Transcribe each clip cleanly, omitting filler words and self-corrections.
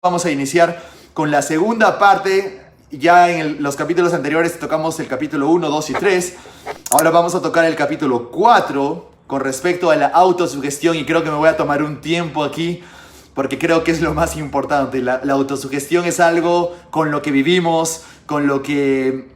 Vamos a iniciar con la segunda parte. Ya en los capítulos anteriores tocamos el capítulo 1, 2 y 3. Ahora vamos a tocar el capítulo 4 con respecto a la autosugestión, y creo que me voy a tomar un tiempo aquí porque creo que es lo más importante. La autosugestión es algo con lo que vivimos, con lo que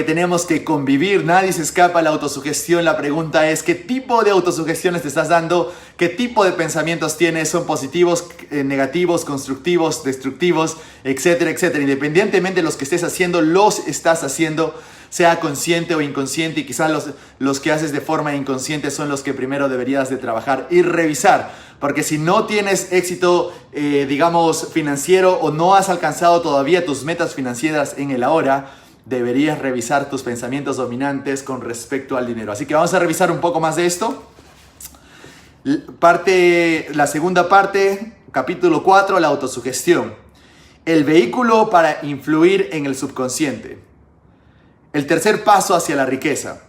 tenemos que convivir. Nadie se escapa a la autosugestión. La pregunta es: ¿qué tipo de autosugestiones te estás dando? ¿Qué tipo de pensamientos tienes? ¿Son positivos, negativos, constructivos, destructivos, etcétera, etcétera? Independientemente de los que estés haciendo, los estás haciendo, sea consciente o inconsciente, y quizás los que haces de forma inconsciente son los que primero deberías de trabajar y revisar. Porque si no tienes éxito, digamos, financiero, o no has alcanzado todavía tus metas financieras en el ahora, deberías revisar tus pensamientos dominantes con respecto al dinero. Así que vamos a revisar un poco más de esto. La segunda parte, capítulo 4, la autosugestión. El vehículo para influir en el subconsciente. El tercer paso hacia la riqueza.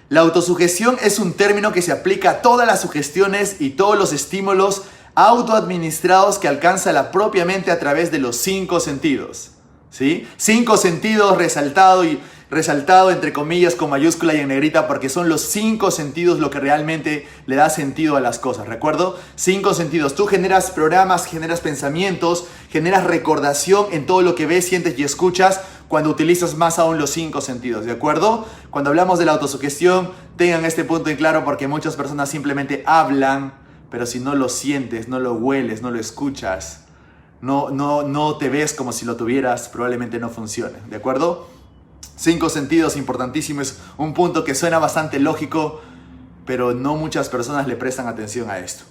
La autosugestión es un término que se aplica a todas las sugestiones y todos los estímulos autoadministrados que alcanza la propia mente a través de los 5 sentidos. ¿Sí? 5 sentidos resaltado entre comillas con mayúscula y en negrita, porque son los 5 sentidos lo que realmente le da sentido a las cosas. ¿Recuerdo? 5 sentidos. Tú generas programas, generas pensamientos, generas recordación en todo lo que ves, sientes y escuchas cuando utilizas más aún los 5 sentidos. ¿De acuerdo? Cuando hablamos de la autosugestión, tengan este punto en claro, porque muchas personas simplemente hablan, pero si no lo sientes, no lo hueles, no lo escuchas, no te ves como si lo tuvieras, probablemente no funcione. ¿De acuerdo? 5 sentidos, importantísimo. Es un punto que suena bastante lógico, pero no muchas personas le prestan atención a esto.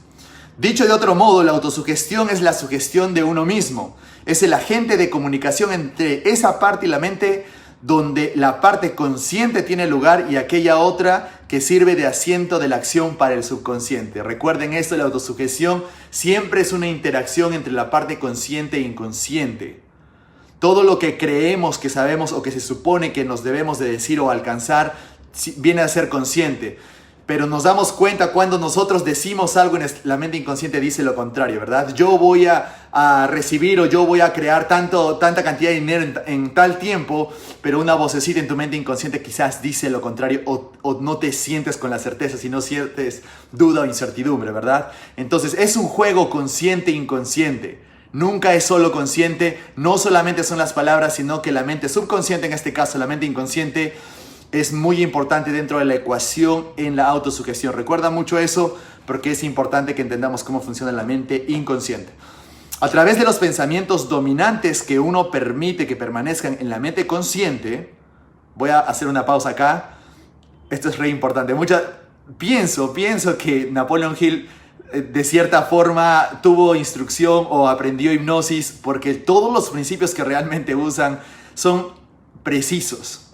Dicho de otro modo, la autosugestión es la sugestión de uno mismo. Es el agente de comunicación entre esa parte y la mente, donde la parte consciente tiene lugar y aquella otra que sirve de asiento de la acción para el subconsciente. Recuerden esto: la autosugestión siempre es una interacción entre la parte consciente e inconsciente. Todo lo que creemos que sabemos o que se supone que nos debemos de decir o alcanzar viene a ser consciente. Pero nos damos cuenta cuando nosotros decimos algo, la mente inconsciente dice lo contrario, ¿verdad? Yo voy a recibir, o yo voy a crear tanta cantidad de dinero en tal tiempo, pero una vocecita en tu mente inconsciente quizás dice lo contrario, o no te sientes con la certeza, sino sientes duda o incertidumbre, ¿verdad? Entonces es un juego consciente e inconsciente. Nunca es solo consciente. No solamente son las palabras, sino que la mente subconsciente, en este caso la mente inconsciente, es muy importante dentro de la ecuación en la autosugestión. Recuerda mucho eso, porque es importante que entendamos cómo funciona la mente inconsciente. A través de los pensamientos dominantes que uno permite que permanezcan en la mente consciente, voy a hacer una pausa acá. Esto es re importante. Pienso que Napoleon Hill de cierta forma tuvo instrucción o aprendió hipnosis, porque todos los principios que realmente usan son precisos.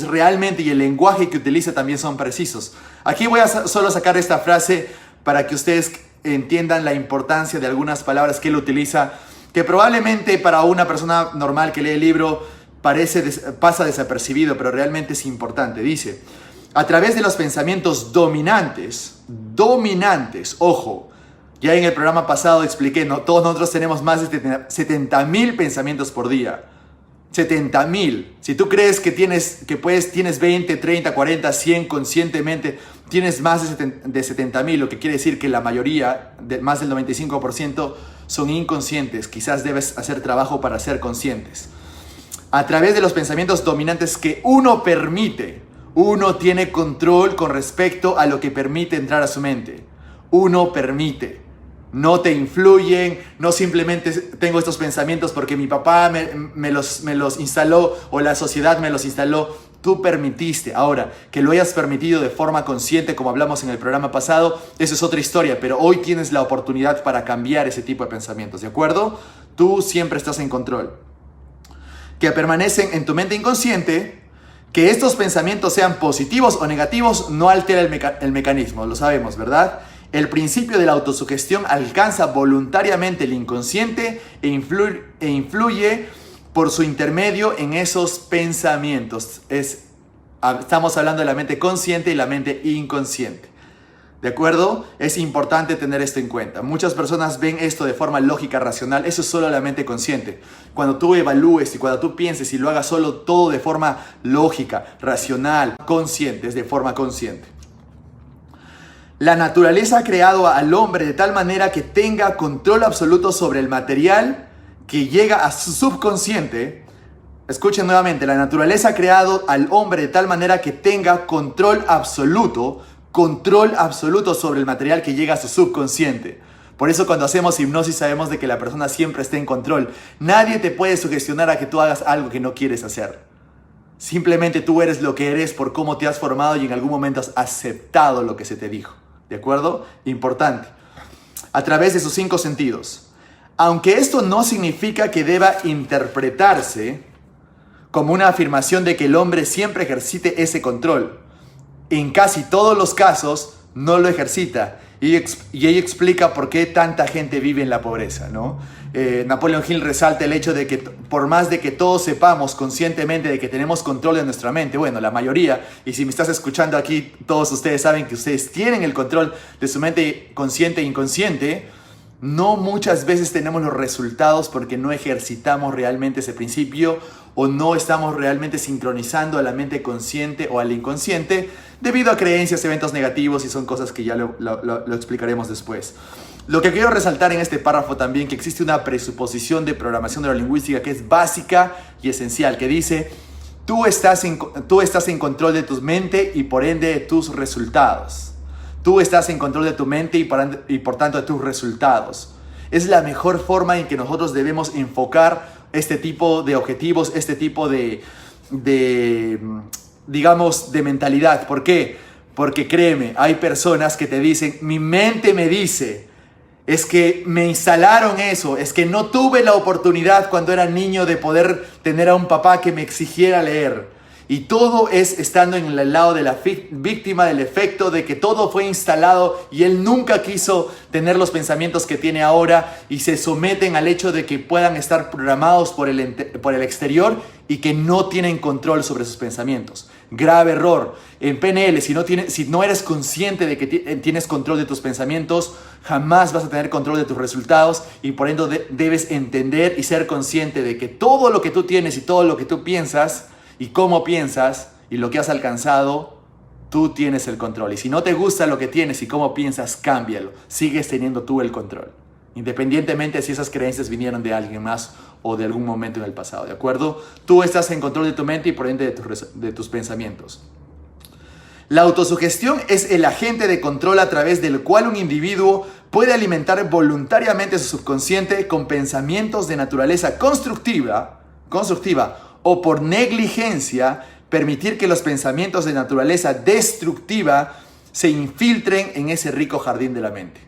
Realmente, y el lenguaje que utiliza también son precisos. Aquí voy a solo sacar esta frase para que ustedes entiendan la importancia de algunas palabras que él utiliza, que probablemente para una persona normal que lee el libro pasa desapercibido, pero realmente es importante. Dice: a través de los pensamientos dominantes, ojo, ya en el programa pasado expliqué, ¿no? Todos nosotros tenemos más de 70.000 pensamientos por día. 70.000. Si tú crees que tienes 20, 30, 40, 100 conscientemente, tienes más de 70.000, lo que quiere decir que la mayoría, más del 95%, son inconscientes. Quizás debes hacer trabajo para ser conscientes. A través de los pensamientos dominantes que uno permite, uno tiene control con respecto a lo que permite entrar a su mente. Uno permite. No te influyen, no simplemente tengo estos pensamientos porque mi papá me los instaló, o la sociedad me los instaló. Tú permitiste. Ahora, que lo hayas permitido de forma consciente, como hablamos en el programa pasado, eso es otra historia, pero hoy tienes la oportunidad para cambiar ese tipo de pensamientos, ¿de acuerdo? Tú siempre estás en control. Que permanecen en tu mente inconsciente. Que estos pensamientos sean positivos o negativos no altera el mecanismo, lo sabemos, ¿verdad? El principio de la autosugestión alcanza voluntariamente el inconsciente e influye por su intermedio en esos pensamientos. Estamos hablando de la mente consciente y la mente inconsciente. ¿De acuerdo? Es importante tener esto en cuenta. Muchas personas ven esto de forma lógica, racional. Eso es solo la mente consciente. Cuando tú evalúes y cuando tú pienses y lo hagas solo todo de forma lógica, racional, consciente, es de forma consciente. La naturaleza ha creado al hombre de tal manera que tenga control absoluto sobre el material que llega a su subconsciente. Escuchen nuevamente, la naturaleza ha creado al hombre de tal manera que tenga control absoluto sobre el material que llega a su subconsciente. Por eso cuando hacemos hipnosis sabemos de que la persona siempre está en control. Nadie te puede sugestionar a que tú hagas algo que no quieres hacer. Simplemente tú eres lo que eres por cómo te has formado y en algún momento has aceptado lo que se te dijo. ¿De acuerdo? Importante. A través de sus 5 sentidos. Aunque esto no significa que deba interpretarse como una afirmación de que el hombre siempre ejercite ese control. En casi todos los casos no lo ejercita. Y ella explica por qué tanta gente vive en la pobreza, ¿no? Napoleon Hill resalta el hecho de que por más de que todos sepamos conscientemente de que tenemos control de nuestra mente, bueno, la mayoría, y si me estás escuchando aquí, todos ustedes saben que ustedes tienen el control de su mente consciente e inconsciente, no muchas veces tenemos los resultados porque no ejercitamos realmente ese principio o no estamos realmente sincronizando a la mente consciente o al inconsciente debido a creencias, eventos negativos y son cosas que ya lo explicaremos después. Lo que quiero resaltar en este párrafo también que existe una presuposición de programación neurolingüística que es básica y esencial, que dice: tú estás en control de tu mente y por ende de tus resultados. Tú estás en control de tu mente y por tanto de tus resultados. Es la mejor forma en que nosotros debemos enfocar este tipo de objetivos, este tipo de mentalidad. ¿Por qué? Porque créeme, hay personas que te dicen, mi mente me dice, es que me instalaron eso, es que no tuve la oportunidad cuando era niño de poder tener a un papá que me exigiera leer. Y todo es estando en el lado de la víctima del efecto de que todo fue instalado y él nunca quiso tener los pensamientos que tiene ahora y se someten al hecho de que puedan estar programados por el exterior y que no tienen control sobre sus pensamientos. Grave error. En PNL, si no eres consciente de que tienes control de tus pensamientos, jamás vas a tener control de tus resultados y por ende debes entender y ser consciente de que todo lo que tú tienes y todo lo que tú piensas y cómo piensas y lo que has alcanzado, tú tienes el control. Y si no te gusta lo que tienes y cómo piensas, cámbialo. Sigues teniendo tú el control. Independientemente si esas creencias vinieron de alguien más o de algún momento en el pasado, ¿de acuerdo? Tú estás en control de tu mente y por ende de tus pensamientos. La autosugestión es el agente de control a través del cual un individuo puede alimentar voluntariamente su subconsciente con pensamientos de naturaleza constructiva o por negligencia permitir que los pensamientos de naturaleza destructiva se infiltren en ese rico jardín de la mente.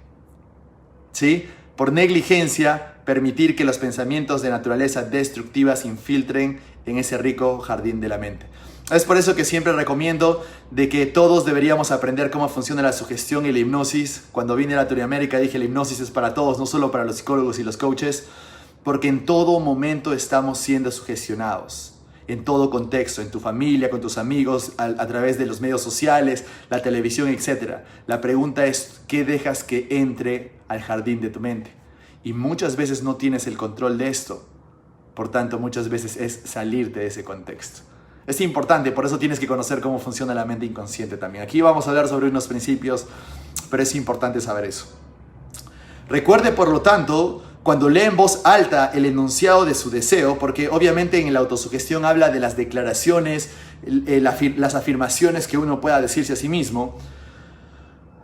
¿Sí? Por negligencia permitir que los pensamientos de naturaleza destructiva se infiltren en ese rico jardín de la mente. Es por eso que siempre recomiendo de que todos deberíamos aprender cómo funciona la sugestión y la hipnosis. Cuando vine a Latinoamérica dije la hipnosis es para todos, no solo para los psicólogos y los coaches, porque en todo momento estamos siendo sugestionados, en todo contexto, en tu familia, con tus amigos, a través de los medios sociales, la televisión, etc. La pregunta es, ¿qué dejas que entre al jardín de tu mente? Y muchas veces no tienes el control de esto, por tanto muchas veces es salirte de ese contexto. Es importante, por eso tienes que conocer cómo funciona la mente inconsciente también. Aquí vamos a hablar sobre unos principios, pero es importante saber eso. Recuerde, por lo tanto, cuando lee en voz alta el enunciado de su deseo, porque obviamente en la autosugestión habla de las declaraciones, las afirmaciones que uno pueda decirse a sí mismo.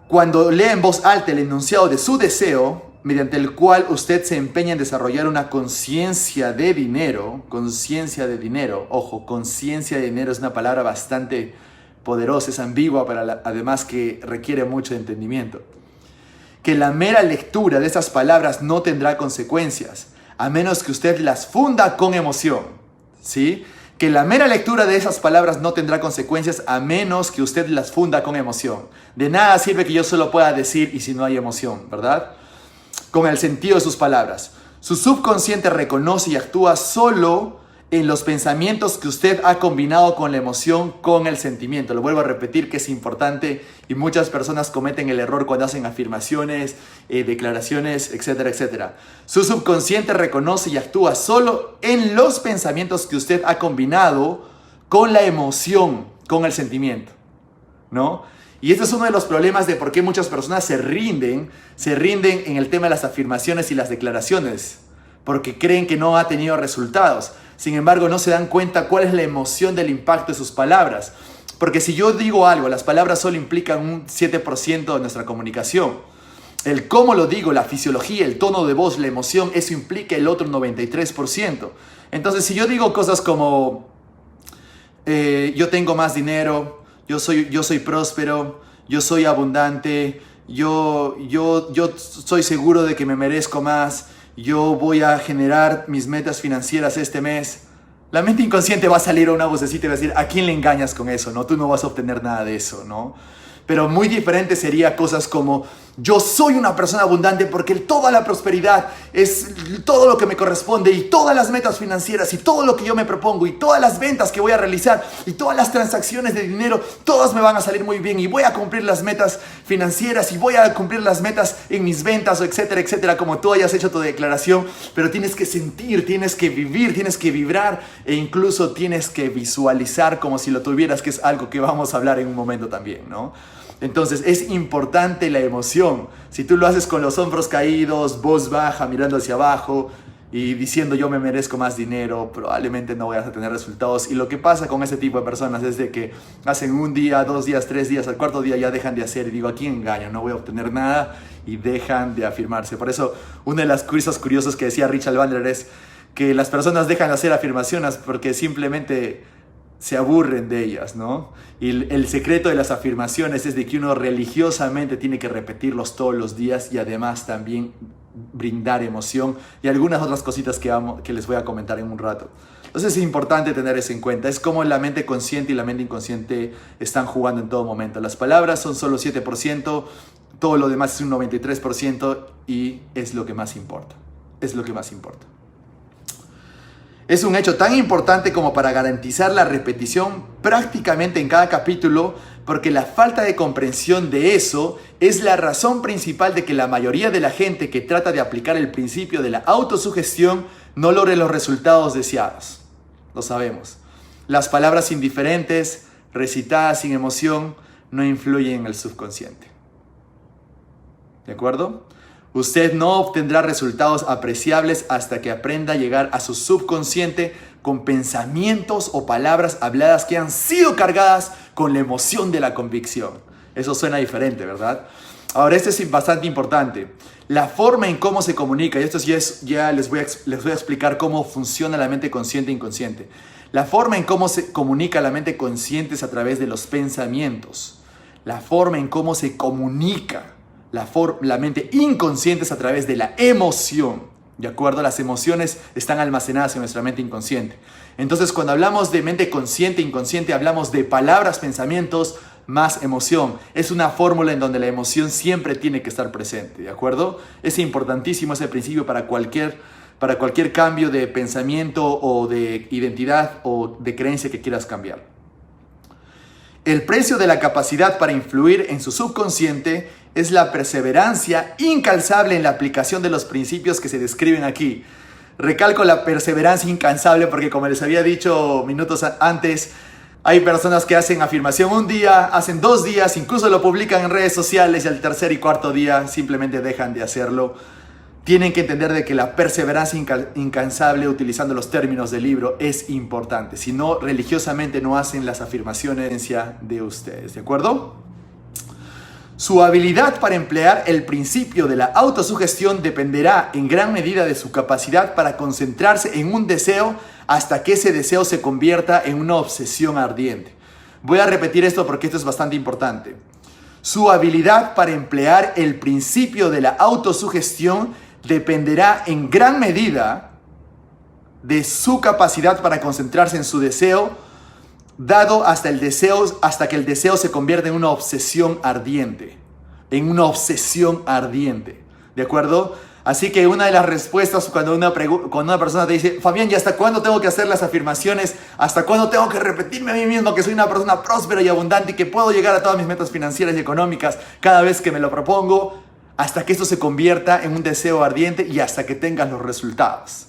Cuando lee en voz alta el enunciado de su deseo, mediante el cual usted se empeña en desarrollar una conciencia de dinero, ojo, conciencia de dinero es una palabra bastante poderosa, es ambigua, pero además que requiere mucho entendimiento. Que la mera lectura de esas palabras no tendrá consecuencias, a menos que usted las funda con emoción, ¿sí? Que la mera lectura de esas palabras no tendrá consecuencias a menos que usted las funda con emoción. De nada sirve que yo solo pueda decir y si no hay emoción, ¿verdad? Con el sentido de sus palabras. Su subconsciente reconoce y actúa solo en los pensamientos que usted ha combinado con la emoción, con el sentimiento. Lo vuelvo a repetir que es importante y muchas personas cometen el error cuando hacen afirmaciones, declaraciones, etcétera, etcétera. Su subconsciente reconoce y actúa solo en los pensamientos que usted ha combinado con la emoción, con el sentimiento, ¿no? Y este es uno de los problemas de por qué muchas personas se rinden en el tema de las afirmaciones y las declaraciones, porque creen que no ha tenido resultados. Sin embargo, no se dan cuenta cuál es la emoción del impacto de sus palabras. Porque si yo digo algo, las palabras solo implican un 7% de nuestra comunicación. El cómo lo digo, la fisiología, el tono de voz, la emoción, eso implica el otro 93%. Entonces, si yo digo cosas como yo tengo más dinero, yo soy próspero, yo soy abundante, yo soy seguro de que me merezco más, yo voy a generar mis metas financieras este mes. La mente inconsciente va a salir a una vocecita y va a decir, ¿a quién le engañas con eso? ¿No? Tú no vas a obtener nada de eso, ¿no? Pero muy diferente sería cosas como, yo soy una persona abundante porque toda la prosperidad es todo lo que me corresponde y todas las metas financieras y todo lo que yo me propongo y todas las ventas que voy a realizar y todas las transacciones de dinero, todas me van a salir muy bien y voy a cumplir las metas financieras y voy a cumplir las metas en mis ventas, etcétera, etcétera, como tú hayas hecho tu declaración. Pero tienes que sentir, tienes que vivir, tienes que vibrar e incluso tienes que visualizar como si lo tuvieras, que es algo que vamos a hablar en un momento también, ¿no? Entonces es importante la emoción. Si tú lo haces con los hombros caídos, voz baja, mirando hacia abajo y diciendo yo me merezco más dinero, probablemente no vayas a tener resultados. Y lo que pasa con ese tipo de personas es de que hacen un día, 2 días, 3 días, al cuarto día ya dejan de hacer y digo, ¿a quién engaño? No voy a obtener nada y dejan de afirmarse. Por eso una de las cosas curiosas que decía Richard Bandler es que las personas dejan de hacer afirmaciones porque simplemente se aburren de ellas, ¿no? Y el secreto de las afirmaciones es de que uno religiosamente tiene que repetirlos todos los días y además también brindar emoción y algunas otras cositas que les voy a comentar en un rato. Entonces es importante tener eso en cuenta. Es como la mente consciente y la mente inconsciente están jugando en todo momento. Las palabras son solo 7%, todo lo demás es un 93% y es lo que más importa. Es lo que más importa. Es un hecho tan importante como para garantizar la repetición prácticamente en cada capítulo, porque la falta de comprensión de eso es la razón principal de que la mayoría de la gente que trata de aplicar el principio de la autosugestión no logre los resultados deseados. Lo sabemos. Las palabras indiferentes, recitadas sin emoción, no influyen en el subconsciente. ¿De acuerdo? Usted no obtendrá resultados apreciables hasta que aprenda a llegar a su subconsciente con pensamientos o palabras habladas que han sido cargadas con la emoción de la convicción. Eso suena diferente, ¿verdad? Ahora, esto es bastante importante. La forma en cómo se comunica, y esto ya les voy a explicar cómo funciona la mente consciente e inconsciente. La forma en cómo se comunica la mente consciente es a través de los pensamientos. La forma en cómo se comunica la mente inconsciente es a través de la emoción, ¿de acuerdo? Las emociones están almacenadas en nuestra mente inconsciente. Entonces, cuando hablamos de mente consciente e inconsciente, hablamos de palabras, pensamientos, más emoción. Es una fórmula en donde la emoción siempre tiene que estar presente, ¿de acuerdo? Es importantísimo ese principio para cualquier cambio de pensamiento o de identidad o de creencia que quieras cambiar. El precio de la capacidad para influir en su subconsciente es la perseverancia incansable en la aplicación de los principios que se describen aquí. Recalco la perseverancia incansable porque, como les había dicho minutos antes, hay personas que hacen afirmación un día, hacen 2 días, incluso lo publican en redes sociales y al tercer y cuarto día simplemente dejan de hacerlo. Tienen que entender de que la perseverancia incansable, utilizando los términos del libro, es importante. Si no, religiosamente no hacen las afirmaciones de ustedes, ¿de acuerdo? Su habilidad para emplear el principio de la autosugestión dependerá en gran medida de su capacidad para concentrarse en un deseo hasta que ese deseo se convierta en una obsesión ardiente. Voy a repetir esto porque esto es bastante importante. Su habilidad para emplear el principio de la autosugestión dependerá en gran medida de su capacidad para concentrarse en su deseo, dado hasta que el deseo se convierta en una obsesión ardiente. ¿De acuerdo? Así que una de las respuestas cuando una persona te dice, Fabián, ¿y hasta cuándo tengo que hacer las afirmaciones? ¿Hasta cuándo tengo que repetirme a mí mismo que soy una persona próspera y abundante y que puedo llegar a todas mis metas financieras y económicas cada vez que me lo propongo? Hasta que esto se convierta en un deseo ardiente y hasta que tengas los resultados.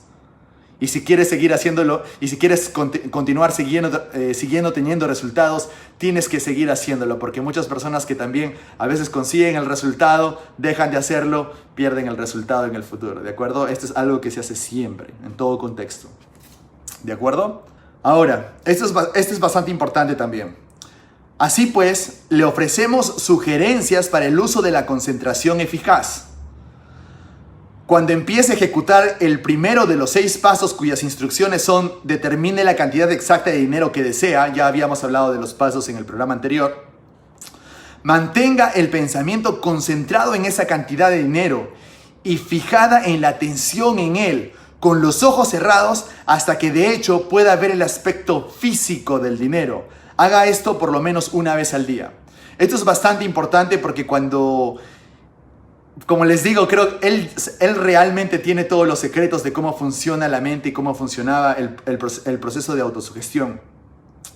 Y si quieres seguir haciéndolo, y si quieres continuar siguiendo teniendo resultados, tienes que seguir haciéndolo, porque muchas personas que también a veces consiguen el resultado, dejan de hacerlo, pierden el resultado en el futuro, ¿de acuerdo? Esto es algo que se hace siempre, en todo contexto, ¿de acuerdo? Ahora, esto es bastante importante también. Así pues, le ofrecemos sugerencias para el uso de la concentración eficaz. Cuando empiece a ejecutar el primero de los 6 pasos cuyas instrucciones son determine la cantidad exacta de dinero que desea, ya habíamos hablado de los pasos en el programa anterior, mantenga el pensamiento concentrado en esa cantidad de dinero y fijada en la atención en él, con los ojos cerrados hasta que de hecho pueda ver el aspecto físico del dinero. Haga esto por lo menos una vez al día. Esto es bastante importante porque como les digo, creo que él realmente tiene todos los secretos de cómo funciona la mente y cómo funcionaba el proceso de autosugestión.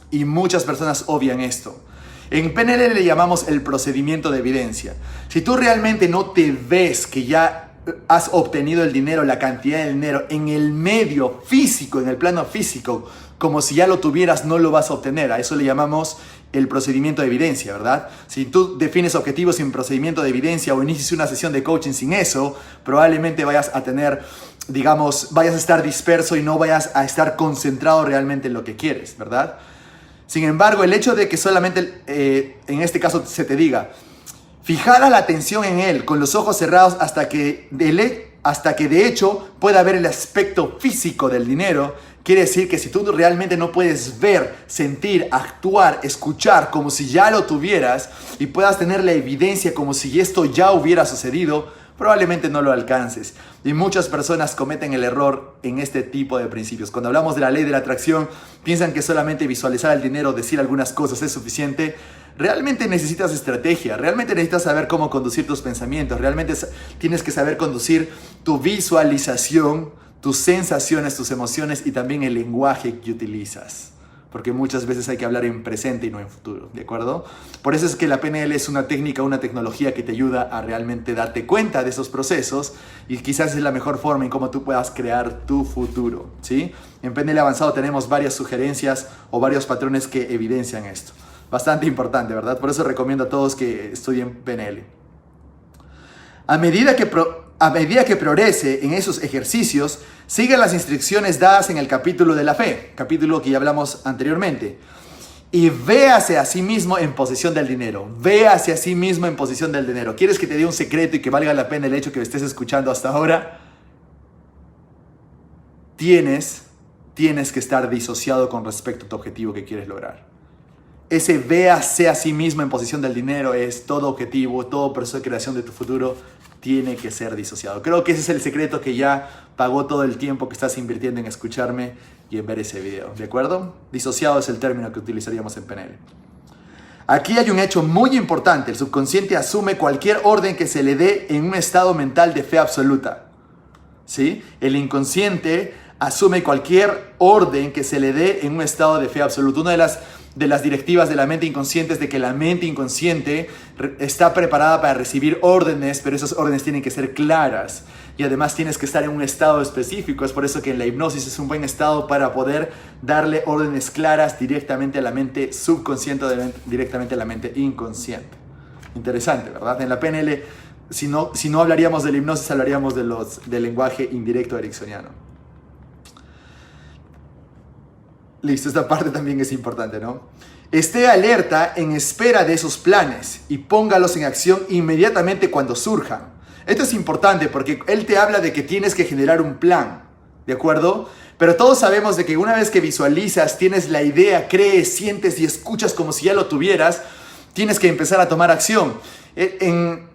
Y muchas personas obvian esto. En PNL le llamamos el procedimiento de evidencia. Si tú realmente no te ves que ya has obtenido el dinero, la cantidad de dinero en el medio físico, en el plano físico, como si ya lo tuvieras, no lo vas a obtener. A eso le llamamos el procedimiento de evidencia, ¿verdad? Si tú defines objetivos sin procedimiento de evidencia o inicies una sesión de coaching sin eso, probablemente vayas a tener, vayas a estar disperso y no vayas a estar concentrado realmente en lo que quieres, ¿verdad? Sin embargo, el hecho de que solamente, en este caso, se te diga, fijada la atención en él con los ojos cerrados hasta que de hecho pueda ver el aspecto físico del dinero, quiere decir que si tú realmente no puedes ver, sentir, actuar, escuchar como si ya lo tuvieras y puedas tener la evidencia como si esto ya hubiera sucedido, probablemente no lo alcances. Y muchas personas cometen el error en este tipo de principios. Cuando hablamos de la ley de la atracción, piensan que solamente visualizar el dinero, decir algunas cosas es suficiente. Realmente necesitas estrategia, realmente necesitas saber cómo conducir tus pensamientos, realmente tienes que saber conducir tu visualización, tus sensaciones, tus emociones y también el lenguaje que utilizas. Porque muchas veces hay que hablar en presente y no en futuro, ¿de acuerdo? Por eso es que la PNL es una técnica, una tecnología que te ayuda a realmente darte cuenta de esos procesos y quizás es la mejor forma en cómo tú puedas crear tu futuro, ¿sí? En PNL avanzado tenemos varias sugerencias o varios patrones que evidencian esto. Bastante importante, ¿verdad? Por eso recomiendo a todos que estudien PNL. A medida que progrese en esos ejercicios, siga las instrucciones dadas en el capítulo de la fe, capítulo que ya hablamos anteriormente. Y véase a sí mismo en posesión del dinero. Véase a sí mismo en posesión del dinero. ¿Quieres que te dé un secreto y que valga la pena el hecho que me estés escuchando hasta ahora? Tienes que estar disociado con respecto a tu objetivo que quieres lograr. Ese véase a sí mismo en posesión del dinero es todo objetivo, todo proceso de creación de tu futuro tiene que ser disociado. Creo que ese es el secreto que ya pagó todo el tiempo que estás invirtiendo en escucharme y en ver ese video, ¿de acuerdo? Disociado es el término que utilizaríamos en PNL. Aquí hay un hecho muy importante. El subconsciente asume cualquier orden que se le dé en un estado mental de fe absoluta, ¿sí? El inconsciente asume cualquier orden que se le dé en un estado de fe absoluta. Una de las directivas de la mente inconsciente es de que la mente inconsciente está preparada para recibir órdenes, pero esas órdenes tienen que ser claras y además tienes que estar en un estado específico. Es por eso que en la hipnosis es un buen estado para poder darle órdenes claras directamente a la mente subconsciente, directamente a la mente inconsciente. Interesante, ¿verdad? En la PNL, si no hablaríamos de la hipnosis, hablaríamos del lenguaje indirecto ericksoniano. Listo, esta parte también es importante, ¿no? Esté alerta en espera de esos planes y póngalos en acción inmediatamente cuando surjan. Esto es importante porque él te habla de que tienes que generar un plan, ¿de acuerdo? Pero todos sabemos de que una vez que visualizas, tienes la idea, crees, sientes y escuchas como si ya lo tuvieras, tienes que empezar a tomar acción. En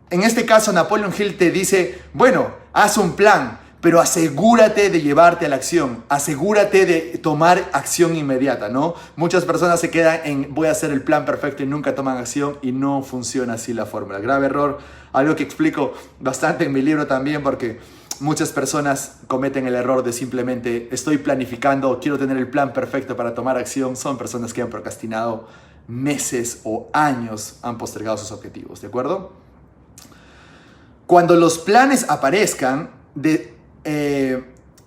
este caso, Napoleon Hill te dice, bueno, haz un plan, pero asegúrate de llevarte a la acción, asegúrate de tomar acción inmediata, ¿no? Muchas personas se quedan en voy a hacer el plan perfecto y nunca toman acción y no funciona así la fórmula. Grave error, algo que explico bastante en mi libro también, porque muchas personas cometen el error de simplemente estoy planificando, quiero tener el plan perfecto para tomar acción. Son personas que han procrastinado meses o años, han postergado sus objetivos, ¿de acuerdo? Cuando los planes aparezcan,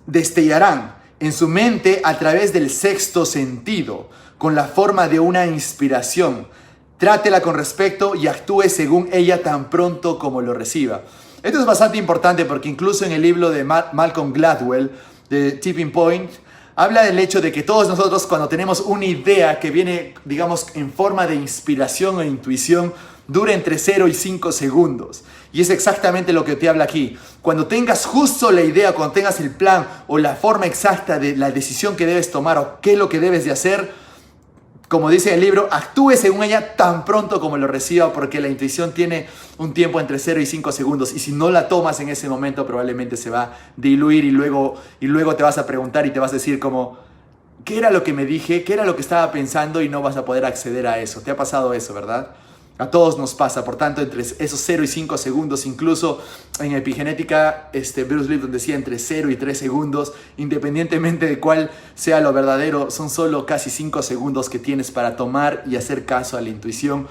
destellarán en su mente a través del sexto sentido, con la forma de una inspiración. Trátela con respeto y actúe según ella tan pronto como lo reciba. Esto es bastante importante porque incluso en el libro de Malcolm Gladwell, de Tipping Point, habla del hecho de que todos nosotros, cuando tenemos una idea que viene, digamos, en forma de inspiración o intuición, dura entre 0 y 5 segundos. Y es exactamente lo que te habla aquí. Cuando tengas justo la idea, cuando tengas el plan o la forma exacta de la decisión que debes tomar o qué es lo que debes de hacer, como dice el libro, actúe según ella tan pronto como lo reciba, porque la intuición tiene un tiempo entre 0 y 5 segundos. Y si no la tomas en ese momento, probablemente se va a diluir y luego te vas a preguntar y te vas a decir como, ¿qué era lo que me dije? ¿Qué era lo que estaba pensando? Y no vas a poder acceder a eso. ¿Te ha pasado eso, verdad? A todos nos pasa. Por tanto, entre esos 0 y 5 segundos, incluso en epigenética, Bruce Lipton decía entre 0 y 3 segundos, independientemente de cuál sea lo verdadero, son solo casi 5 segundos que tienes para tomar y hacer caso a la intuición.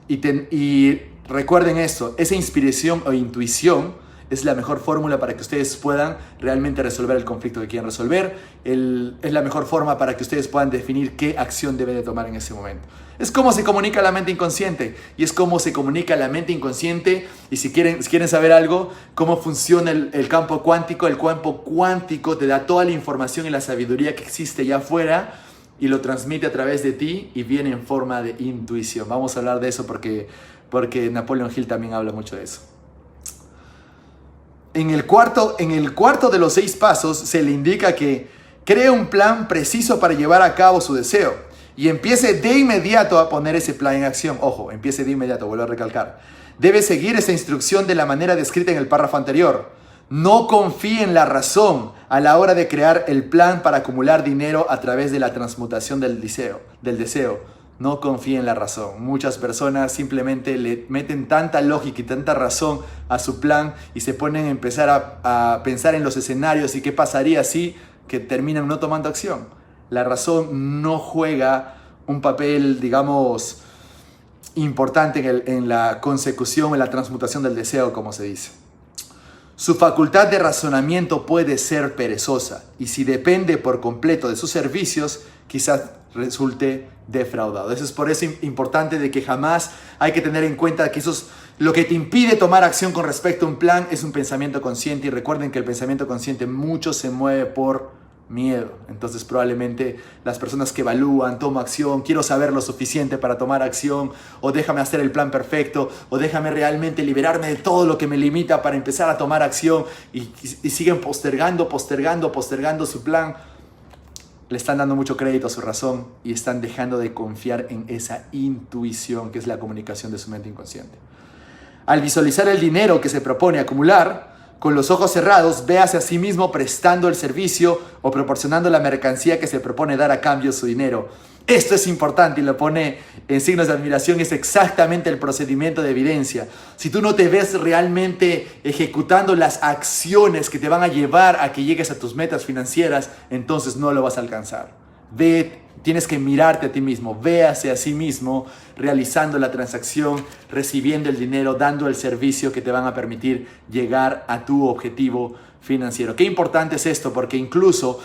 Y recuerden esto, esa inspiración o intuición es la mejor fórmula para que ustedes puedan realmente resolver el conflicto que quieren resolver. Es la mejor forma para que ustedes puedan definir qué acción deben de tomar en ese momento. Es como se comunica la mente inconsciente. Y es como se comunica la mente inconsciente. Y si quieren saber algo, cómo funciona el campo cuántico. El campo cuántico te da toda la información y la sabiduría que existe allá afuera y lo transmite a través de ti y viene en forma de intuición. Vamos a hablar de eso porque Napoleon Hill también habla mucho de eso. En el cuarto de los 6 pasos se le indica que cree un plan preciso para llevar a cabo su deseo y empiece de inmediato a poner ese plan en acción. Ojo, empiece de inmediato, vuelvo a recalcar. Debe seguir esa instrucción de la manera descrita en el párrafo anterior. No confíe en la razón a la hora de crear el plan para acumular dinero a través de la transmutación del deseo. No confíe en la razón. Muchas personas simplemente le meten tanta lógica y tanta razón a su plan y se ponen a empezar a pensar en los escenarios y qué pasaría si, que terminan no tomando acción. La razón no juega un papel, digamos, importante en la consecución, en la transmutación del deseo, como se dice. Su facultad de razonamiento puede ser perezosa y si depende por completo de sus servicios, quizás resulte defraudado. Eso es por eso importante de que jamás hay que tener en cuenta que lo que te impide tomar acción con respecto a un plan es un pensamiento consciente, y recuerden que el pensamiento consciente mucho se mueve por miedo. Entonces probablemente las personas que evalúan, tomo acción, quiero saber lo suficiente para tomar acción, o déjame hacer el plan perfecto, o déjame realmente liberarme de todo lo que me limita para empezar a tomar acción, y siguen postergando su plan, le están dando mucho crédito a su razón y están dejando de confiar en esa intuición que es la comunicación de su mente inconsciente. Al visualizar el dinero que se propone acumular, con los ojos cerrados, véase a sí mismo prestando el servicio o proporcionando la mercancía que se propone dar a cambio de su dinero. Esto es importante y lo pone en signos de admiración. Es exactamente el procedimiento de evidencia. Si tú no te ves realmente ejecutando las acciones que te van a llevar a que llegues a tus metas financieras, entonces no lo vas a alcanzar. Tienes que mirarte a ti mismo, véase a sí mismo realizando la transacción, recibiendo el dinero, dando el servicio que te van a permitir llegar a tu objetivo financiero. Qué importante es esto, porque incluso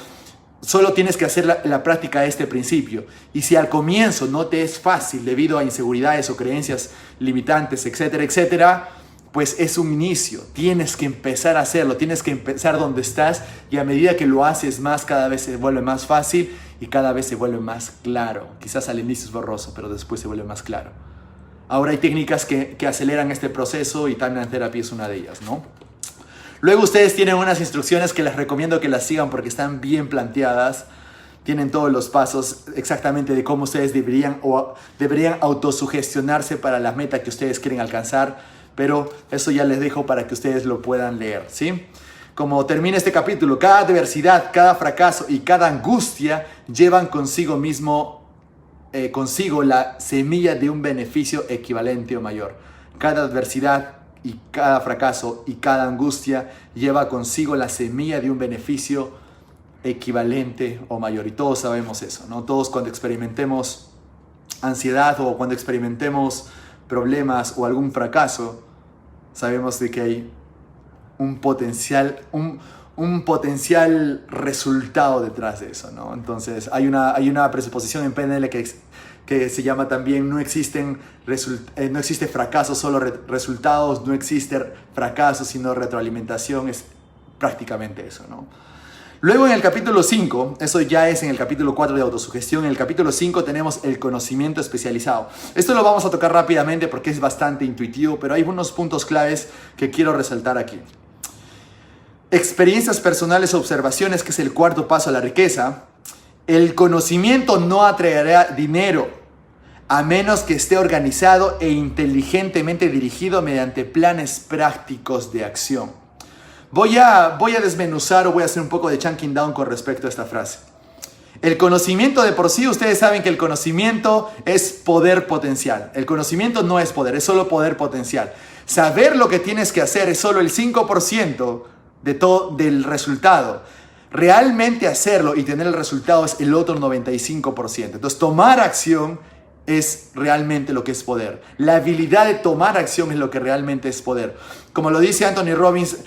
solo tienes que hacer la práctica de este principio. Y si al comienzo no te es fácil debido a inseguridades o creencias limitantes, etcétera, etcétera, pues es un inicio. Tienes que empezar a hacerlo, tienes que empezar donde estás, y a medida que lo haces más, cada vez se vuelve más fácil y cada vez se vuelve más claro. Quizás al inicio es borroso, pero después se vuelve más claro. Ahora hay técnicas que aceleran este proceso y Timeline Therapy es una de ellas, ¿no? Luego ustedes tienen unas instrucciones que les recomiendo que las sigan porque están bien planteadas. Tienen todos los pasos exactamente de cómo ustedes deberían autosugestionarse para la meta que ustedes quieren alcanzar. Pero eso ya les dejo para que ustedes lo puedan leer, ¿sí? como termina este capítulo, cada adversidad, cada fracaso y cada angustia llevan consigo la semilla de un beneficio equivalente o mayor. Cada adversidad y cada fracaso y cada angustia lleva consigo la semilla de un beneficio equivalente o mayor. Y todos sabemos eso, ¿no? Todos cuando experimentemos ansiedad o cuando experimentemos problemas o algún fracaso, sabemos de que hay un potencial resultado detrás de eso, ¿no? Entonces hay una presuposición en PNL que se llama también no existe fracaso, solo resultados, no existe fracaso, sino retroalimentación, es prácticamente eso, ¿no? Luego en el capítulo 5, eso ya es en el capítulo 4 de autosugestión, en el capítulo 5 tenemos el conocimiento especializado. Esto lo vamos a tocar rápidamente porque es bastante intuitivo, pero hay unos puntos claves que quiero resaltar aquí. Experiencias personales o observaciones, que es el cuarto paso a la riqueza. El conocimiento no atraerá dinero a menos que esté organizado e inteligentemente dirigido mediante planes prácticos de acción. Voy a desmenuzar o voy a hacer un poco de chunking down con respecto a esta frase. El conocimiento de por sí, ustedes saben que el conocimiento es poder potencial. El conocimiento no es poder, es solo poder potencial. Saber lo que tienes que hacer es solo el 5% del resultado. Realmente hacerlo y tener el resultado es el otro 95%. Entonces, tomar acción es realmente lo que es poder. La habilidad de tomar acción es lo que realmente es poder. Como lo dice Anthony Robbins,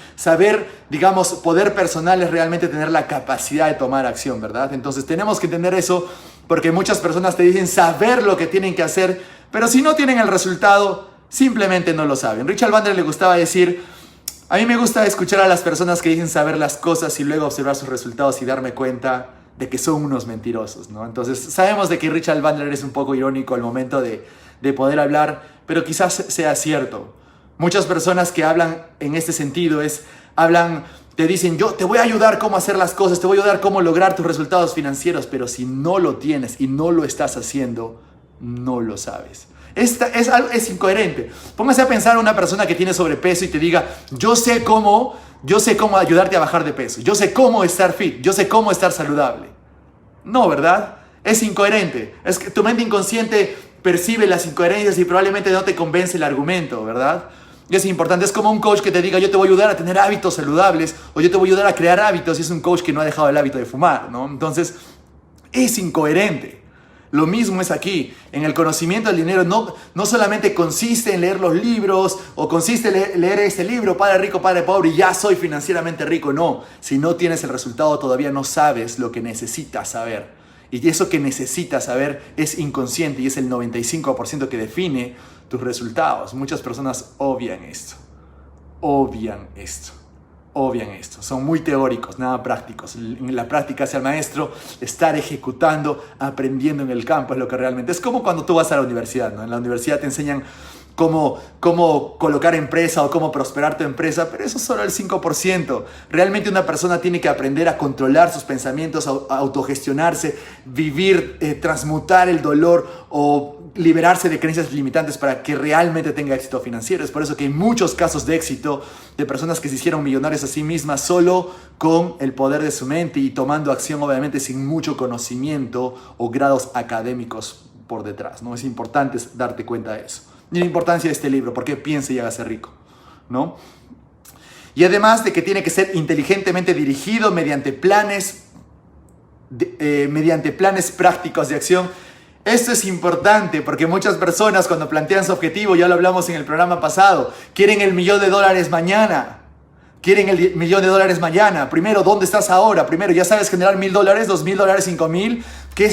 poder personal es realmente tener la capacidad de tomar acción, ¿verdad? Entonces tenemos que entender eso porque muchas personas te dicen saber lo que tienen que hacer, pero si no tienen el resultado, simplemente no lo saben. Richard Bandler le gustaba decir, a mí me gusta escuchar a las personas que dicen saber las cosas y luego observar sus resultados y darme cuenta de que son unos mentirosos, ¿no? Entonces sabemos de que Richard Bandler es un poco irónico al momento de poder hablar, pero quizás sea cierto. Muchas personas que hablan en este sentido te dicen, yo te voy a ayudar cómo hacer las cosas, te voy a ayudar cómo lograr tus resultados financieros, pero si no lo tienes y no lo estás haciendo, no lo sabes. Es incoherente. Póngase a pensar a una persona que tiene sobrepeso y te diga, yo sé cómo ayudarte a bajar de peso, yo sé cómo estar fit, yo sé cómo estar saludable. No, ¿verdad? Es incoherente. Es que tu mente inconsciente percibe las incoherencias y probablemente no te convence el argumento, ¿verdad? Y es importante, es como un coach que te diga, yo te voy a ayudar a tener hábitos saludables o yo te voy a ayudar a crear hábitos, y es un coach que no ha dejado el hábito de fumar, ¿no? Entonces, es incoherente. Lo mismo es aquí. En el conocimiento del dinero no solamente consiste en leer los libros o consiste en leer este libro, Padre Rico, Padre Pobre, y ya soy financieramente rico. No, si no tienes el resultado todavía no sabes lo que necesitas saber. Y eso que necesitas saber es inconsciente y es el 95% que define tus resultados. Muchas personas obvian esto. Son muy teóricos, nada prácticos. En la práctica hacia el maestro, estar ejecutando, aprendiendo en el campo es lo que realmente es. Como cuando tú vas a la universidad, ¿no? En la universidad te enseñan cómo colocar empresa o cómo prosperar tu empresa, pero eso es solo el 5%. Realmente una persona tiene que aprender a controlar sus pensamientos, a autogestionarse, vivir, transmutar el dolor o liberarse de creencias limitantes para que realmente tenga éxito financiero. Es por eso que hay muchos casos de éxito de personas que se hicieron millonarias a sí mismas solo con el poder de su mente y tomando acción, obviamente sin mucho conocimiento o grados académicos por detrás, ¿no? Es importante darte cuenta de eso. Y la importancia de este libro, ¿por qué piensa y hágase rico? ¿No? Y además de que tiene que ser inteligentemente dirigido mediante planes prácticos de acción. Esto es importante porque muchas personas cuando plantean su objetivo, ya lo hablamos en el programa pasado, quieren el $1,000,000 mañana. Quieren el $1,000,000 mañana. Primero, ¿dónde estás ahora? Primero, ¿ya sabes generar $1,000, $2,000, $5,000?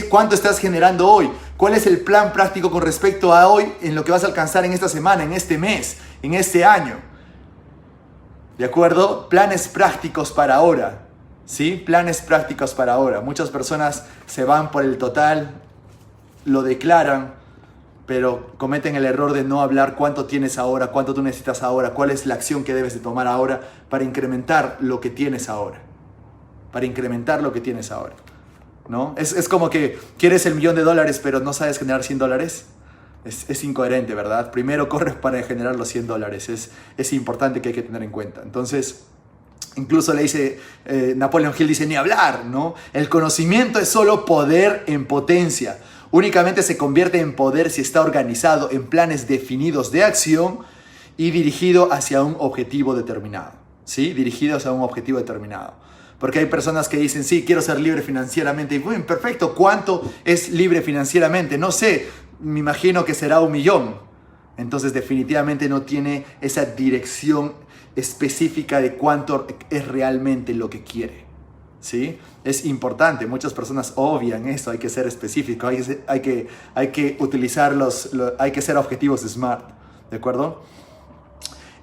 ¿Cuánto estás generando hoy? ¿Cuál es el plan práctico con respecto a hoy en lo que vas a alcanzar en esta semana, en este mes, en este año? ¿De acuerdo? Planes prácticos para ahora. ¿Sí? Planes prácticos para ahora. Muchas personas se van por el total, lo declaran, pero cometen el error de no hablar cuánto tienes ahora, cuánto tú necesitas ahora, cuál es la acción que debes de tomar ahora para incrementar lo que tienes ahora. ¿No? Es como que quieres el $1,000,000 pero no sabes generar $100. Es incoherente, ¿verdad? Primero corres para generar los $100. Es importante que hay que tener en cuenta. Entonces, Incluso le dice, Napoleon Hill dice, ni hablar, ¿no? El conocimiento es solo poder en potencia. Únicamente se convierte en poder si está organizado en planes definidos de acción y dirigido hacia un objetivo determinado, ¿sí? Dirigido hacia un objetivo determinado. Porque hay personas que dicen, sí, quiero ser libre financieramente. Y bueno, perfecto, ¿cuánto es libre financieramente? No sé, me imagino que será 1 millón. Entonces definitivamente no tiene esa dirección específica de cuánto es realmente lo que quiere, ¿sí? Es importante, muchas personas obvian esto, hay que ser específico, hay que utilizar hay que ser objetivos SMART, ¿de acuerdo?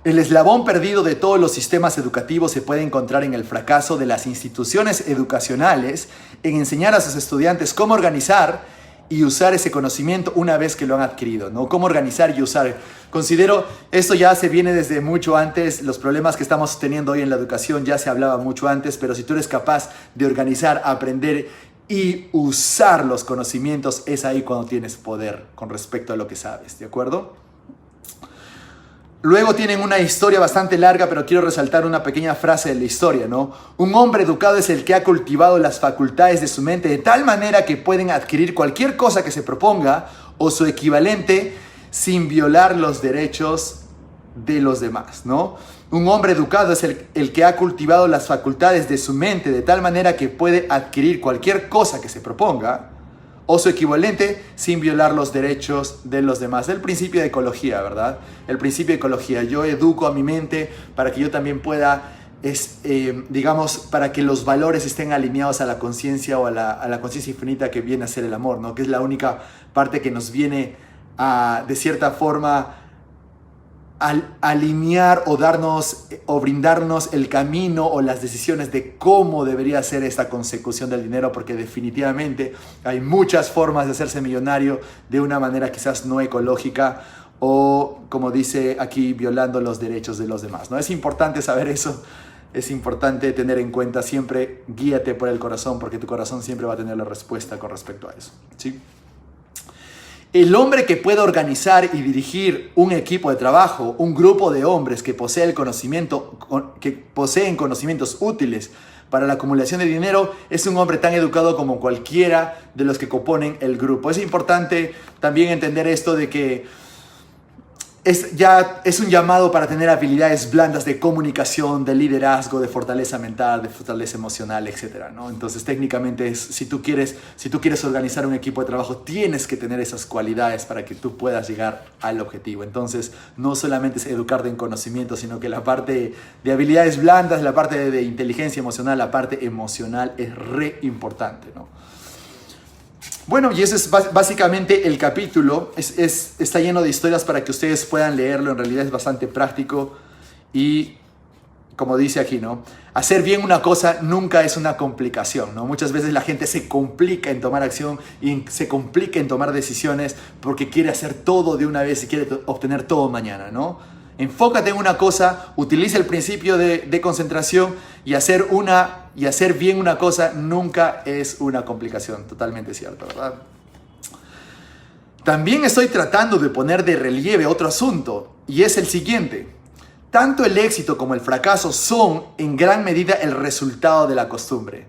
El eslabón perdido de todos los sistemas educativos se puede encontrar en el fracaso de las instituciones educacionales en enseñar a sus estudiantes cómo organizar y usar ese conocimiento una vez que lo han adquirido, ¿no? Cómo organizar y usar. Considero, esto ya se viene desde mucho antes, los problemas que estamos teniendo hoy en la educación ya se hablaba mucho antes, pero si tú eres capaz de organizar, aprender y usar los conocimientos, es ahí cuando tienes poder con respecto a lo que sabes, ¿de acuerdo? Luego tienen una historia bastante larga, pero quiero resaltar una pequeña frase de la historia, ¿no? Un hombre educado es el que ha cultivado las facultades de su mente de tal manera que pueden adquirir cualquier cosa que se proponga o su equivalente sin violar los derechos de los demás, ¿no? Un hombre educado es el que ha cultivado las facultades de su mente de tal manera que puede adquirir cualquier cosa que se proponga o su equivalente sin violar los derechos de los demás. El principio de ecología, ¿verdad? El principio de ecología. Yo educo a mi mente para que yo también pueda, digamos, para que los valores estén alineados a la conciencia o a la conciencia infinita que viene a ser el amor, ¿no? Que es la única parte que nos viene a, de cierta forma, alinear o darnos o brindarnos el camino o las decisiones de cómo debería ser esta consecución del dinero, porque definitivamente hay muchas formas de hacerse millonario de una manera quizás no ecológica o, como dice aquí, violando los derechos de los demás, ¿no? Es importante saber eso, es importante tener en cuenta, siempre guíate por el corazón, porque tu corazón siempre va a tener la respuesta con respecto a eso, ¿sí? El hombre que puede organizar y dirigir un equipo de trabajo, un grupo de hombres que poseen conocimientos útiles para la acumulación de dinero, es un hombre tan educado como cualquiera de los que componen el grupo. Es importante también entender esto de que es un llamado para tener habilidades blandas de comunicación, de liderazgo, de fortaleza mental, de fortaleza emocional, etc., ¿no? Entonces, técnicamente, si tú quieres organizar un equipo de trabajo, tienes que tener esas cualidades para que tú puedas llegar al objetivo. Entonces, no solamente es educarte en conocimiento, sino que la parte de habilidades blandas, la parte de inteligencia emocional, la parte emocional es re importante, ¿no? Bueno, y ese es básicamente el capítulo. Está lleno de historias para que ustedes puedan leerlo. En realidad es bastante práctico y, como dice aquí, ¿no? Hacer bien una cosa nunca es una complicación, ¿no? Muchas veces la gente se complica en tomar acción y se complica en tomar decisiones porque quiere hacer todo de una vez y quiere obtener todo mañana, ¿no? Enfócate en una cosa, utiliza el principio de concentración y hacer bien una cosa nunca es una complicación. Totalmente cierto, ¿verdad? También estoy tratando de poner de relieve otro asunto y es el siguiente. Tanto el éxito como el fracaso son en gran medida el resultado de la costumbre.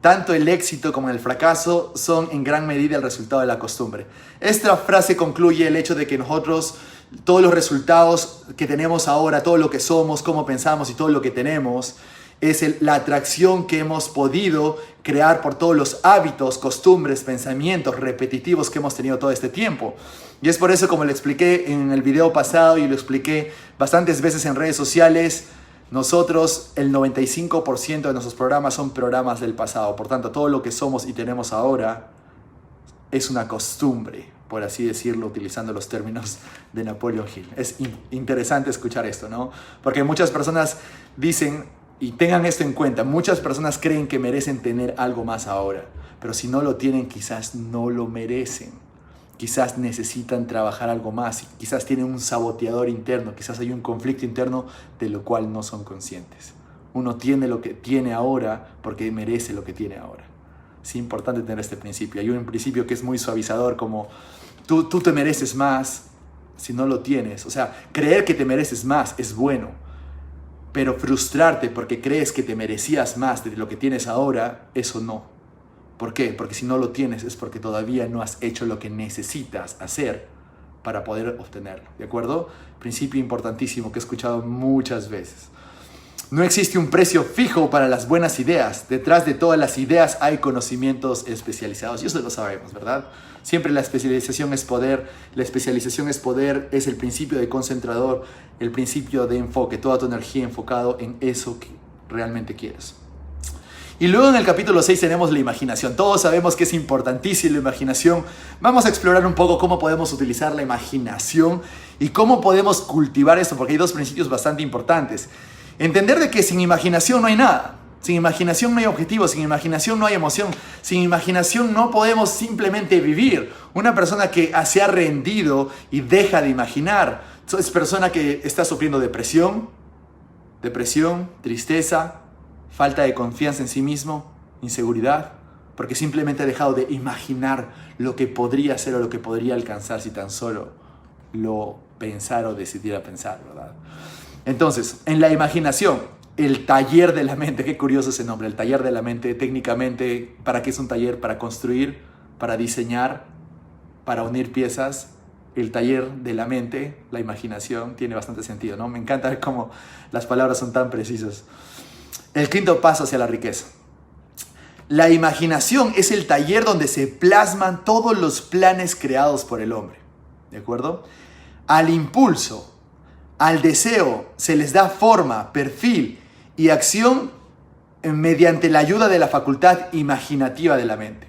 Tanto el éxito como el fracaso son en gran medida el resultado de la costumbre. Esta frase concluye el hecho de que nosotros, todos los resultados que tenemos ahora, todo lo que somos, cómo pensamos y todo lo que tenemos, es la atracción que hemos podido crear por todos los hábitos, costumbres, pensamientos repetitivos que hemos tenido todo este tiempo. Y es por eso, como le expliqué en el video pasado y lo expliqué bastantes veces en redes sociales, nosotros, el 95% de nuestros programas son programas del pasado. Por tanto, todo lo que somos y tenemos ahora es una costumbre, por así decirlo, utilizando los términos de Napoleon Hill. Es interesante escuchar esto, ¿no? Porque muchas personas dicen, y tengan esto en cuenta, muchas personas creen que merecen tener algo más ahora, pero si no lo tienen, quizás no lo merecen. Quizás necesitan trabajar algo más, quizás tienen un saboteador interno, quizás hay un conflicto interno de lo cual no son conscientes. Uno tiene lo que tiene ahora porque merece lo que tiene ahora. Es importante tener este principio. Hay un principio que es muy suavizador, como tú te mereces más si no lo tienes. O sea, creer que te mereces más es bueno, Pero frustrarte porque crees que te merecías más de lo que tienes ahora, eso no. ¿Por qué? Porque si no lo tienes es porque todavía no has hecho lo que necesitas hacer para poder obtenerlo. ¿De acuerdo? Principio importantísimo que he escuchado muchas veces. No existe un precio fijo para las buenas ideas. Detrás de todas las ideas hay conocimientos especializados. Y eso lo sabemos, ¿verdad? Siempre la especialización es poder. La especialización es poder, es el principio de concentrador, el principio de enfoque. Toda tu energía enfocado en eso que realmente quieres. Y luego en el capítulo 6 tenemos la imaginación. Todos sabemos que es importantísima la imaginación. Vamos a explorar un poco cómo podemos utilizar la imaginación y cómo podemos cultivar esto, porque hay dos principios bastante importantes. Entender de que sin imaginación no hay nada. Sin imaginación no hay objetivo, sin imaginación no hay emoción, sin imaginación no podemos simplemente vivir. Una persona que se ha rendido y deja de imaginar es persona que está sufriendo depresión, tristeza, falta de confianza en sí mismo, inseguridad, porque simplemente ha dejado de imaginar lo que podría ser o lo que podría alcanzar si tan solo lo pensara o decidiera pensar, ¿verdad? Entonces, en la imaginación, el taller de la mente, qué curioso ese nombre, el taller de la mente, técnicamente, ¿para qué es un taller? Para construir, para diseñar, para unir piezas. El taller de la mente, la imaginación, tiene bastante sentido, ¿no? Me encanta ver cómo las palabras son tan precisas. El quinto paso hacia la riqueza. La imaginación es el taller donde se plasman todos los planes creados por el hombre, ¿de acuerdo? Al impulso, al deseo se les da forma, perfil y acción mediante la ayuda de la facultad imaginativa de la mente.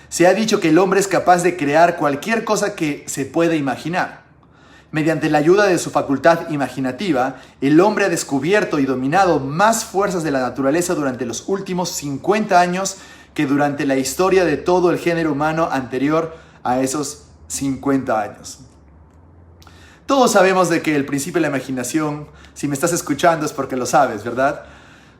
Se ha dicho que el hombre es capaz de crear cualquier cosa que se pueda imaginar. Mediante la ayuda de su facultad imaginativa, el hombre ha descubierto y dominado más fuerzas de la naturaleza durante los últimos 50 años que durante la historia de todo el género humano anterior a esos 50 años. Todos sabemos de que el principio de la imaginación, si me estás escuchando es porque lo sabes, ¿verdad?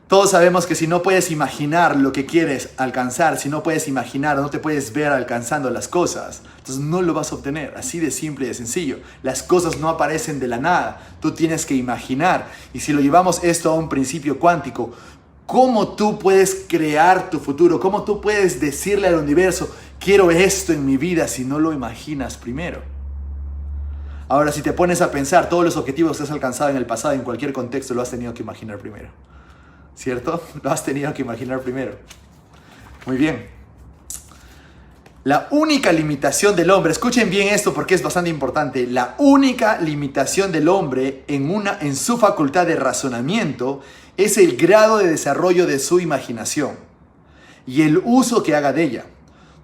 Todos sabemos que si no puedes imaginar lo que quieres alcanzar, si no puedes imaginar o no te puedes ver alcanzando las cosas, entonces no lo vas a obtener. Así de simple y de sencillo. Las cosas no aparecen de la nada. Tú tienes que imaginar. Y si lo llevamos esto a un principio cuántico, ¿cómo tú puedes crear tu futuro? ¿Cómo tú puedes decirle al universo, quiero esto en mi vida, si no lo imaginas primero? Ahora, si te pones a pensar, todos los objetivos que has alcanzado en el pasado, en cualquier contexto, lo has tenido que imaginar primero. ¿Cierto? Lo has tenido que imaginar primero. Muy bien. La única limitación del hombre, escuchen bien esto porque es bastante importante, la única limitación del hombre en su facultad de razonamiento es el grado de desarrollo de su imaginación y el uso que haga de ella.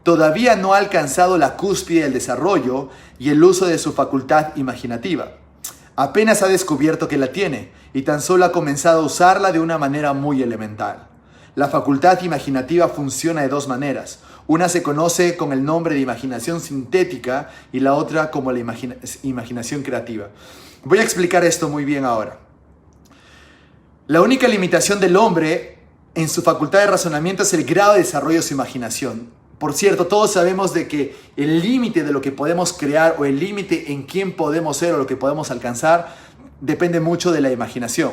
Todavía no ha alcanzado la cúspide del desarrollo y el uso de su facultad imaginativa. Apenas ha descubierto que la tiene y tan solo ha comenzado a usarla de una manera muy elemental. La facultad imaginativa funciona de dos maneras. Una se conoce con el nombre de imaginación sintética y la otra como la imaginación creativa. Voy a explicar esto muy bien ahora. La única limitación del hombre en su facultad de razonamiento es el grado de desarrollo de su imaginación. Por cierto, todos sabemos de que el límite de lo que podemos crear o el límite en quién podemos ser o lo que podemos alcanzar depende mucho de la imaginación.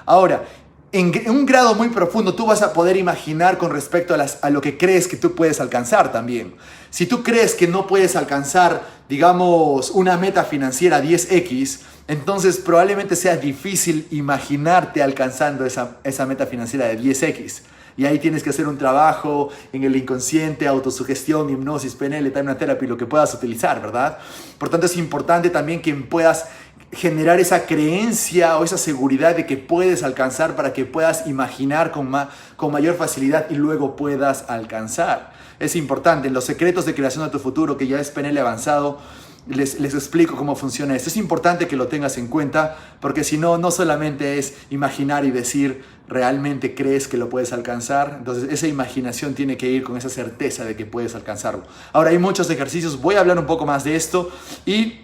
Ahora, en un grado muy profundo tú vas a poder imaginar con respecto a lo que crees que tú puedes alcanzar también. Si tú crees que no puedes alcanzar, digamos, una meta financiera 10x, entonces probablemente sea difícil imaginarte alcanzando esa meta financiera de 10x. Y ahí tienes que hacer un trabajo en el inconsciente, autosugestión, hipnosis, PNL, Time Therapy, lo que puedas utilizar, ¿verdad? Por tanto, es importante también que puedas generar esa creencia o esa seguridad de que puedes alcanzar para que puedas imaginar con mayor facilidad y luego puedas alcanzar. Es importante. En los secretos de creación de tu futuro, que ya es PNL avanzado, les explico cómo funciona esto. Es importante que lo tengas en cuenta porque si no, no solamente es imaginar y decir realmente crees que lo puedes alcanzar. Entonces esa imaginación tiene que ir con esa certeza de que puedes alcanzarlo. Ahora hay muchos ejercicios, voy a hablar un poco más de esto y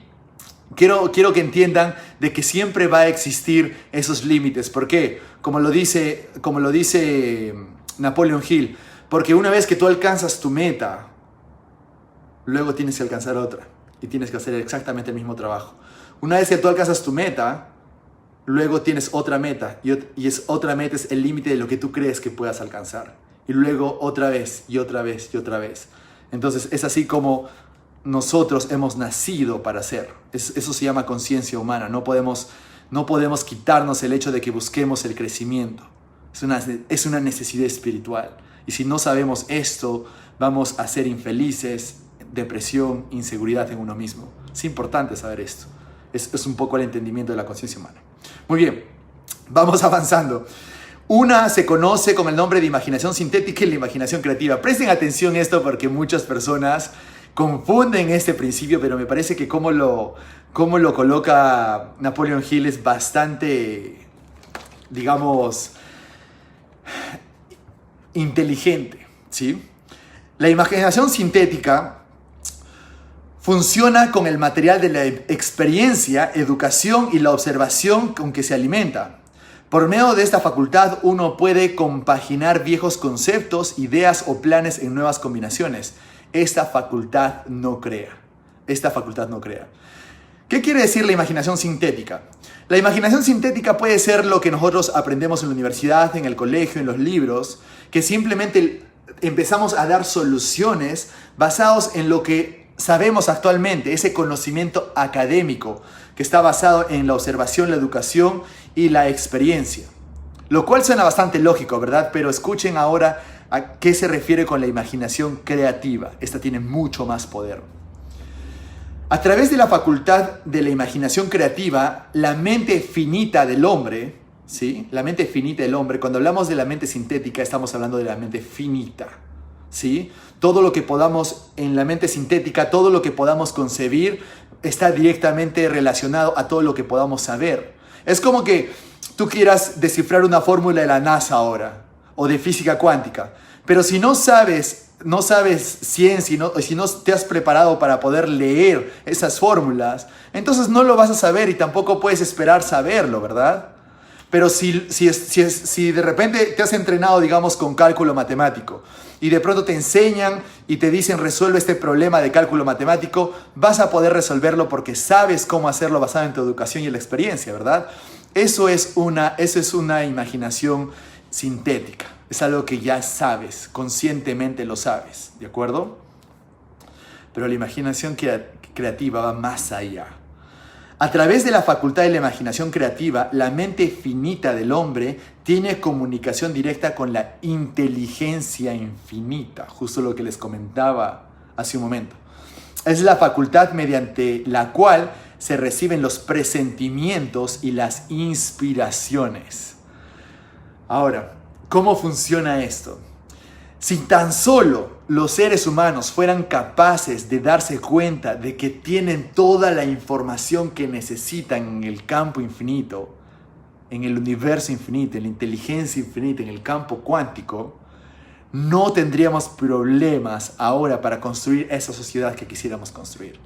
quiero que entiendan de que siempre va a existir esos límites. ¿Por qué? Como lo dice Napoleon Hill, porque una vez que tú alcanzas tu meta, luego tienes que alcanzar otra. Y tienes que hacer exactamente el mismo trabajo. Una vez que tú alcanzas tu meta, luego tienes otra meta y es otra meta es el límite de lo que tú crees que puedas alcanzar. Y luego otra vez y otra vez y otra vez. Entonces es así como nosotros hemos nacido para ser. Eso se llama conciencia humana. No podemos quitarnos el hecho de que busquemos el crecimiento. Es una necesidad espiritual. Y si no sabemos esto, vamos a ser infelices, depresión, inseguridad en uno mismo. Es importante saber esto. Es un poco el entendimiento de la conciencia humana. Muy bien, vamos avanzando. Una se conoce con el nombre de imaginación sintética y la imaginación creativa. Presten atención a esto porque muchas personas confunden este principio, pero me parece que como lo coloca Napoleon Hill es bastante, digamos, inteligente, ¿sí? La imaginación sintética funciona con el material de la experiencia, educación y la observación con que se alimenta. Por medio de esta facultad uno puede compaginar viejos conceptos, ideas o planes en nuevas combinaciones. Esta facultad no crea. ¿Qué quiere decir la imaginación sintética? La imaginación sintética puede ser lo que nosotros aprendemos en la universidad, en el colegio, en los libros, que simplemente empezamos a dar soluciones basados en lo que sabemos actualmente, ese conocimiento académico que está basado en la observación, la educación y la experiencia. Lo cual suena bastante lógico, ¿verdad? Pero escuchen ahora a qué se refiere con la imaginación creativa. Esta tiene mucho más poder. A través de la facultad de la imaginación creativa, la mente finita del hombre, ¿sí? La mente finita del hombre, cuando hablamos de la mente sintética, estamos hablando de la mente finita, ¿sí? Todo lo que podamos, en la mente sintética, todo lo que podamos concebir está directamente relacionado a todo lo que podamos saber. Es como que tú quieras descifrar una fórmula de la NASA ahora, o de física cuántica, pero si no sabes ciencia, si no te has preparado para poder leer esas fórmulas, entonces no lo vas a saber y tampoco puedes esperar saberlo, ¿verdad? Pero si de repente te has entrenado, digamos, con cálculo matemático y de pronto te enseñan y te dicen resuelve este problema de cálculo matemático, vas a poder resolverlo porque sabes cómo hacerlo basado en tu educación y la experiencia, ¿verdad? Eso es una imaginación sintética. Es algo que ya sabes, conscientemente lo sabes, ¿de acuerdo? Pero la imaginación creativa va más allá. A través de la facultad de la imaginación creativa, la mente finita del hombre tiene comunicación directa con la inteligencia infinita, justo lo que les comentaba hace un momento. Es la facultad mediante la cual se reciben los presentimientos y las inspiraciones. Ahora, ¿cómo funciona esto? Si tan solo los seres humanos fueran capaces de darse cuenta de que tienen toda la información que necesitan en el campo infinito, en el universo infinito, en la inteligencia infinita, en el campo cuántico, no tendríamos problemas ahora para construir esa sociedad que quisiéramos construir.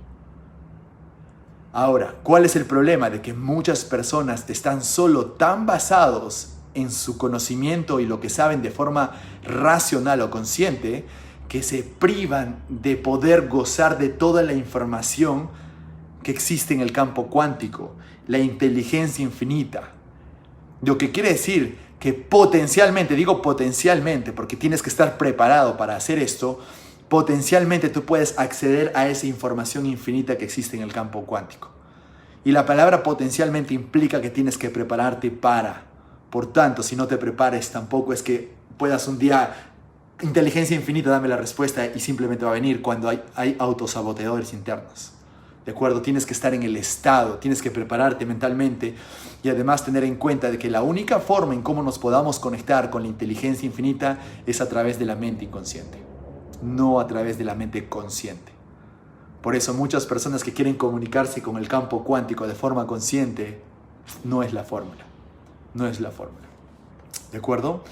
Ahora, ¿cuál es el problema? De que muchas personas están solo tan basados en su conocimiento y lo que saben de forma racional o consciente, que se privan de poder gozar de toda la información que existe en el campo cuántico, la inteligencia infinita. Lo que quiere decir que potencialmente, digo potencialmente, porque tienes que estar preparado para hacer esto, potencialmente tú puedes acceder a esa información infinita que existe en el campo cuántico. Y la palabra potencialmente implica que tienes que prepararte para. Por tanto, si no te prepares, tampoco es que puedas un día, inteligencia infinita, dame la respuesta y simplemente va a venir cuando hay autosaboteadores internos. ¿De acuerdo? Tienes que estar en el estado, tienes que prepararte mentalmente y además tener en cuenta de que la única forma en cómo nos podamos conectar con la inteligencia infinita es a través de la mente inconsciente, no a través de la mente consciente. Por eso muchas personas que quieren comunicarse con el campo cuántico de forma consciente, no es la fórmula. No es la fórmula. ¿De acuerdo?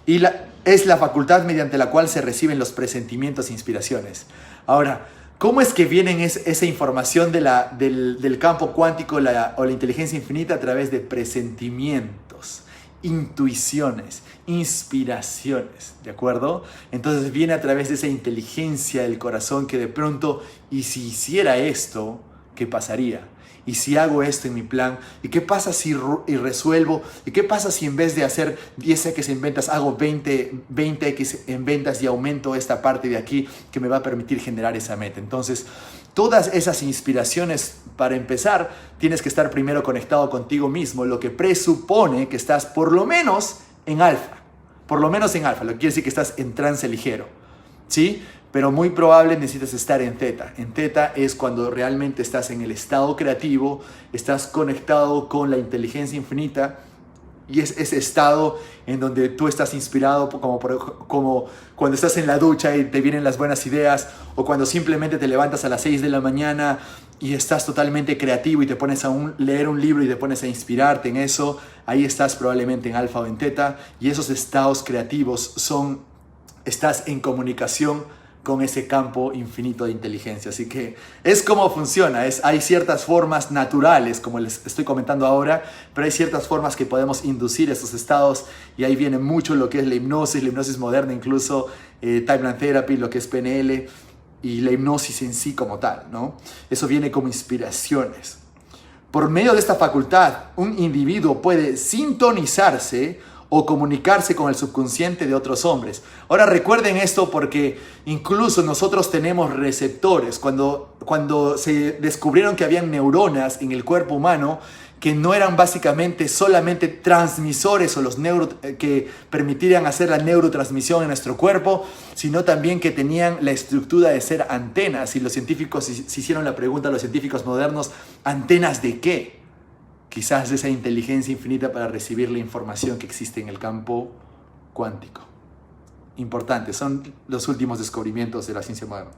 Y es la facultad mediante la cual se reciben los presentimientos e inspiraciones. Ahora, ¿cómo es que vienen esa información del campo cuántico o la inteligencia infinita? A través de presentimientos, intuiciones, inspiraciones. ¿De acuerdo? Entonces viene a través de esa inteligencia del corazón que de pronto, ¿y si hiciera esto, qué pasaría? ¿Y si hago esto en mi plan? ¿Y qué pasa si resuelvo? ¿Y qué pasa si en vez de hacer 10x en ventas hago 20x en ventas y aumento esta parte de aquí que me va a permitir generar esa meta? Entonces, todas esas inspiraciones, para empezar, tienes que estar primero conectado contigo mismo, lo que presupone que estás por lo menos en alfa. Por lo menos en alfa, lo que quiere decir que estás en trance ligero, ¿sí? Pero muy probable necesitas estar en teta. En teta es cuando realmente estás en el estado creativo, estás conectado con la inteligencia infinita y es ese estado en donde tú estás inspirado como cuando estás en la ducha y te vienen las buenas ideas, o cuando simplemente te levantas a las 6 de la mañana y estás totalmente creativo y te pones a leer un libro y te pones a inspirarte en eso. Ahí estás probablemente en alfa o en teta, y esos estados creativos estás en comunicación con ese campo infinito de inteligencia. Así que es como funciona. Hay ciertas formas naturales, como les estoy comentando ahora, pero hay ciertas formas que podemos inducir estos estados, y ahí viene mucho lo que es la hipnosis moderna, incluso Timeline Therapy, lo que es PNL y la hipnosis en sí como tal, ¿no? Eso viene como inspiraciones. Por medio de esta facultad, un individuo puede sintonizarse o comunicarse con el subconsciente de otros hombres. Ahora recuerden esto, porque incluso nosotros tenemos receptores. Cuando se descubrieron que habían neuronas en el cuerpo humano que no eran básicamente solamente transmisores o los que permitirían hacer la neurotransmisión en nuestro cuerpo, sino también que tenían la estructura de ser antenas. Y los científicos se hicieron la pregunta, los científicos modernos, ¿antenas de qué? Quizás de esa inteligencia infinita para recibir la información que existe en el campo cuántico. Importante, son los últimos descubrimientos de la ciencia moderna.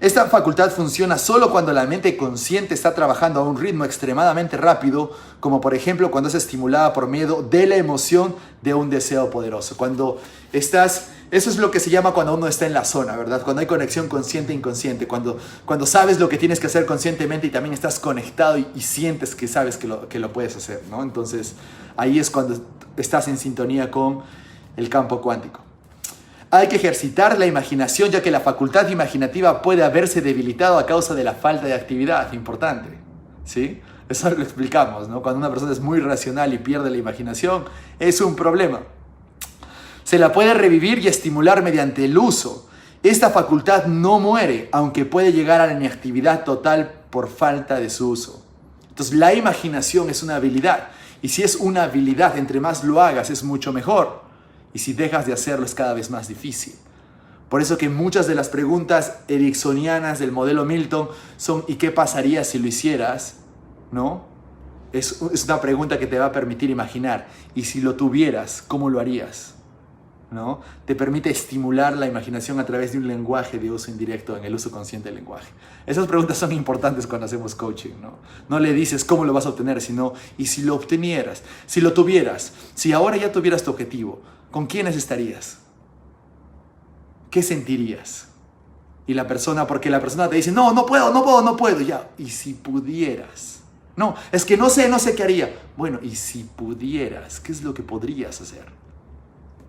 Esta facultad funciona solo cuando la mente consciente está trabajando a un ritmo extremadamente rápido, como por ejemplo cuando es estimulada por medio de la emoción de un deseo poderoso. Eso es lo que se llama cuando uno está en la zona, ¿verdad? Cuando hay conexión consciente e inconsciente, cuando sabes lo que tienes que hacer conscientemente y también estás conectado y sientes que sabes que lo puedes hacer, ¿no? Entonces, ahí es cuando estás en sintonía con el campo cuántico. Hay que ejercitar la imaginación, ya que la facultad imaginativa puede haberse debilitado a causa de la falta de actividad. Importante, ¿sí? Eso lo explicamos, ¿no? Cuando una persona es muy racional y pierde la imaginación, es un problema. Se la puede revivir y estimular mediante el uso. Esta facultad no muere, aunque puede llegar a la inactividad total por falta de su uso. Entonces, la imaginación es una habilidad. Y si es una habilidad, entre más lo hagas, es mucho mejor. Y si dejas de hacerlo, es cada vez más difícil. Por eso que muchas de las preguntas ericksonianas del modelo Milton son ¿y qué pasaría si lo hicieras? ¿No? Es una pregunta que te va a permitir imaginar. ¿Y si lo tuvieras, cómo lo harías? ¿No? Te permite estimular la imaginación a través de un lenguaje de uso indirecto, en el uso consciente del lenguaje. Esas preguntas son importantes cuando hacemos coaching, ¿no? No le dices cómo lo vas a obtener, sino ¿y si lo obtenieras? Si lo tuvieras, si ahora ya tuvieras tu objetivo, ¿con quiénes estarías? ¿Qué sentirías? Y porque la persona te dice, no puedo, ya. ¿Y si pudieras? No, es que no sé qué haría. Bueno, ¿y si pudieras? ¿Qué es lo que podrías hacer?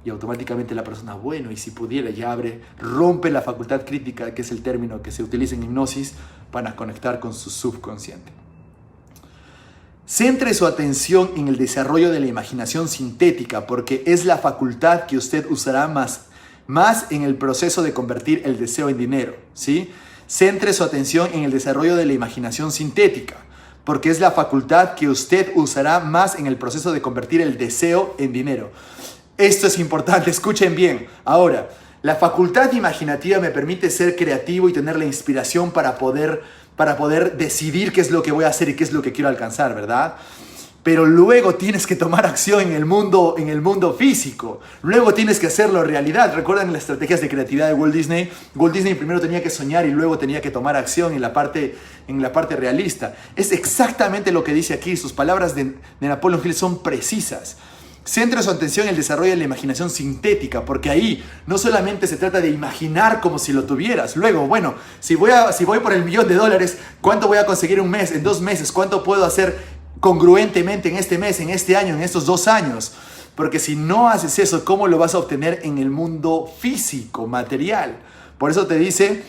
Y automáticamente la persona, bueno, y si pudiera, ya rompe la facultad crítica, que es el término que se utiliza en hipnosis para conectar con su subconsciente. Centre su atención en el desarrollo de la imaginación sintética, porque es la facultad que usted usará más en el proceso de convertir el deseo en dinero, ¿sí? Centre su atención en el desarrollo de la imaginación sintética, porque es la facultad que usted usará más en el proceso de convertir el deseo en dinero. Esto es importante, escuchen bien. Ahora, la facultad imaginativa me permite ser creativo y tener la inspiración para poder decidir qué es lo que voy a hacer y qué es lo que quiero alcanzar, ¿verdad? Pero luego tienes que tomar acción en el mundo físico. Luego tienes que hacerlo realidad. ¿Recuerdan las estrategias de creatividad de Walt Disney? Walt Disney primero tenía que soñar y luego tenía que tomar acción en la parte realista. Es exactamente lo que dice aquí. Sus palabras de Napoleon Hill son precisas. Centra su atención en el desarrollo de la imaginación sintética, porque ahí no solamente se trata de imaginar como si lo tuvieras. Luego, bueno, si voy por el $1.000.000, ¿cuánto voy a conseguir en un mes, en 2 meses? ¿Cuánto puedo hacer congruentemente en este mes, en este año, en estos 2 años? Porque si no haces eso, ¿cómo lo vas a obtener en el mundo físico, material? Por eso te dice,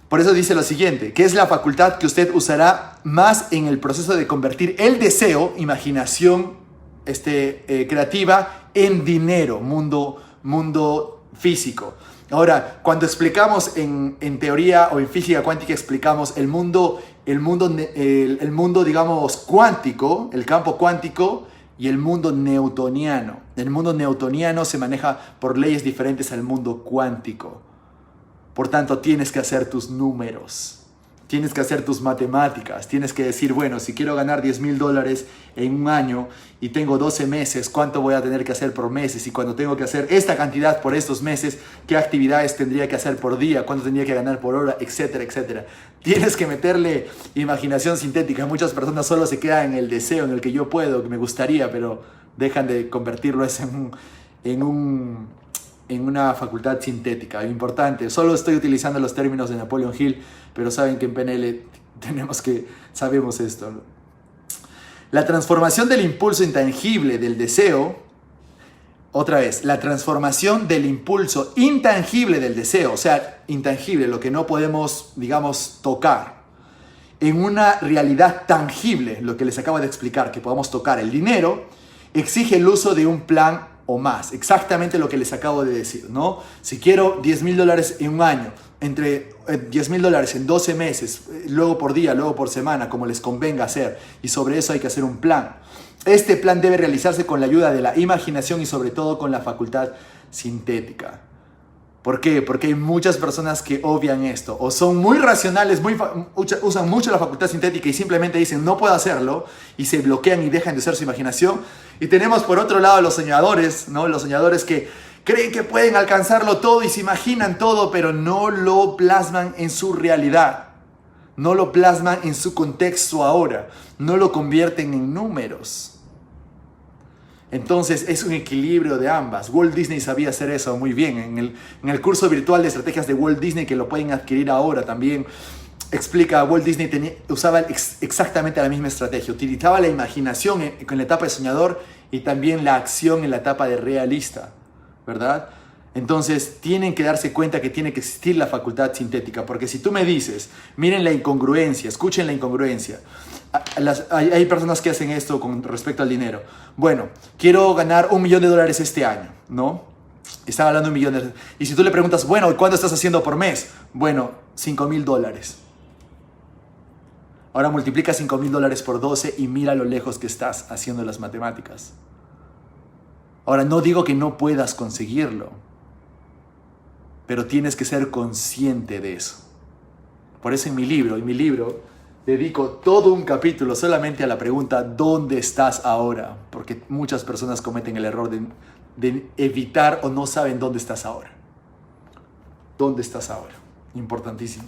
Por eso dice lo siguiente, que es la facultad que usted usará más en el proceso de convertir el deseo, imaginación creativa, en dinero, mundo físico. Ahora, cuando explicamos en teoría o en física cuántica, explicamos el mundo, digamos, cuántico, el campo cuántico y el mundo newtoniano. El mundo newtoniano se maneja por leyes diferentes al mundo cuántico. Por tanto, tienes que hacer tus números. Tienes que hacer tus matemáticas, tienes que decir, bueno, si quiero ganar $10,000 en un año y tengo 12 meses, ¿cuánto voy a tener que hacer por meses? Y cuando tengo que hacer esta cantidad por estos meses, ¿qué actividades tendría que hacer por día? ¿Cuánto tendría que ganar por hora? Etcétera, etcétera. Tienes que meterle imaginación sintética. Muchas personas solo se quedan en el deseo, en el que yo puedo, que me gustaría, pero dejan de convertirlo en una facultad sintética. Importante, solo estoy utilizando los términos de Napoleon Hill, pero saben que en PNL sabemos esto, ¿no? La transformación del impulso intangible del deseo, otra vez, la transformación del impulso intangible del deseo, o sea, intangible, lo que no podemos, digamos, tocar, en una realidad tangible, lo que les acabo de explicar, que podamos tocar, el dinero, exige el uso de un plan o más, exactamente lo que les acabo de decir, ¿no? Si quiero $10,000 en un año, entre $10,000 en 12 meses, luego por día, luego por semana, como les convenga hacer, y sobre eso hay que hacer un plan. Este plan debe realizarse con la ayuda de la imaginación y sobre todo con la facultad sintética. ¿Por qué? Porque hay muchas personas que obvian esto, o son muy racionales, usan mucho la facultad sintética y simplemente dicen no puedo hacerlo y se bloquean y dejan de usar su imaginación. Y tenemos por otro lado los soñadores, ¿no? Los soñadores que creen que pueden alcanzarlo todo y se imaginan todo, pero no lo plasman en su realidad, no lo plasman en su contexto ahora, no lo convierten en números. Entonces es un equilibrio de ambas. Walt Disney sabía hacer eso muy bien. En el curso virtual de estrategias de Walt Disney, que lo pueden adquirir ahora también, explica, Walt Disney usaba exactamente la misma estrategia. Utilizaba la imaginación en la etapa de soñador y también la acción en la etapa de realista, ¿verdad? Entonces tienen que darse cuenta que tiene que existir la facultad sintética, porque si tú me dices, miren la incongruencia, escuchen la incongruencia. Hay personas que hacen esto con respecto al dinero. Bueno, quiero ganar $1 millón este año, ¿no? Están hablando de $1 millón. Y si tú le preguntas, bueno, ¿cuánto estás haciendo por mes? Bueno, $5,000. Ahora multiplica $5,000 por 12 y mira lo lejos que estás haciendo las matemáticas. Ahora, no digo que no puedas conseguirlo, pero tienes que ser consciente de eso. Por eso en mi libro, dedico todo un capítulo solamente a la pregunta ¿dónde estás ahora? Porque muchas personas cometen el error de evitar o no saben dónde estás ahora. ¿Dónde estás ahora? Importantísimo.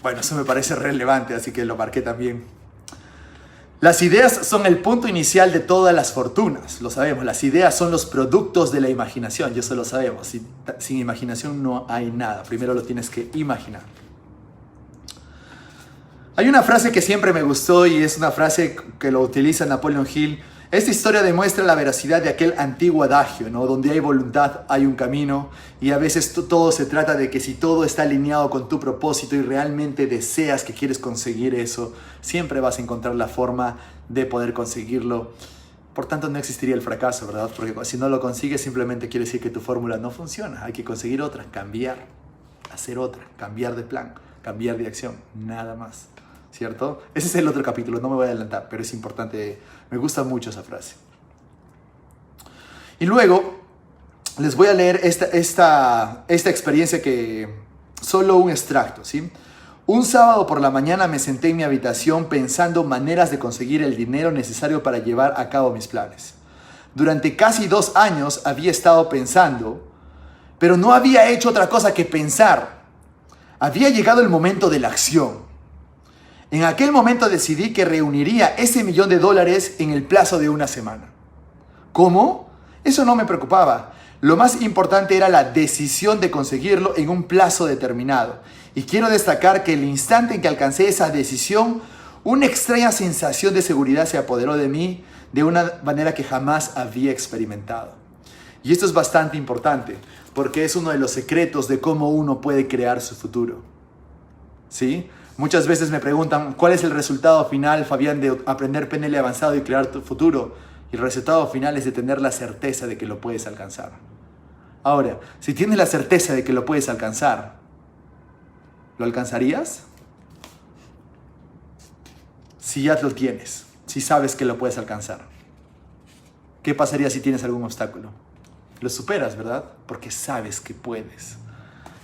Bueno, eso me parece relevante, así que lo marqué también. Las ideas son el punto inicial de todas las fortunas, lo sabemos. Las ideas son los productos de la imaginación, y eso lo sabemos. Sin imaginación no hay nada. Primero lo tienes que imaginar. Hay una frase que siempre me gustó y es una frase que lo utiliza Napoleon Hill. Esta historia demuestra la veracidad de aquel antiguo adagio, ¿no? Donde hay voluntad, hay un camino, y a veces todo se trata de que si todo está alineado con tu propósito y realmente deseas que quieres conseguir eso, siempre vas a encontrar la forma de poder conseguirlo. Por tanto, no existiría el fracaso, ¿verdad? Porque si no lo consigues, simplemente quiere decir que tu fórmula no funciona. Hay que conseguir otra, cambiar, hacer otra, cambiar de plan, cambiar de acción, nada más. ¿Cierto? Ese es el otro capítulo, no me voy a adelantar, pero es importante, me gusta mucho esa frase. Y luego les voy a leer esta experiencia que, solo un extracto, ¿sí? Un sábado por la mañana me senté en mi habitación pensando maneras de conseguir el dinero necesario para llevar a cabo mis planes. Durante casi 2 años había estado pensando, pero no había hecho otra cosa que pensar. Había llegado el momento de la acción. En aquel momento decidí que reuniría ese $1 millón en el plazo de 1 semana. ¿Cómo? Eso no me preocupaba. Lo más importante era la decisión de conseguirlo en un plazo determinado. Y quiero destacar que el instante en que alcancé esa decisión, una extraña sensación de seguridad se apoderó de mí de una manera que jamás había experimentado. Y esto es bastante importante, porque es uno de los secretos de cómo uno puede crear su futuro. ¿Sí? Muchas veces me preguntan, ¿cuál es el resultado final, Fabián, de aprender PNL avanzado y crear tu futuro? Y el resultado final es de tener la certeza de que lo puedes alcanzar. Ahora, si tienes la certeza de que lo puedes alcanzar, ¿lo alcanzarías? Si ya lo tienes, si sabes que lo puedes alcanzar. ¿Qué pasaría si tienes algún obstáculo? Lo superas, ¿verdad? Porque sabes que puedes.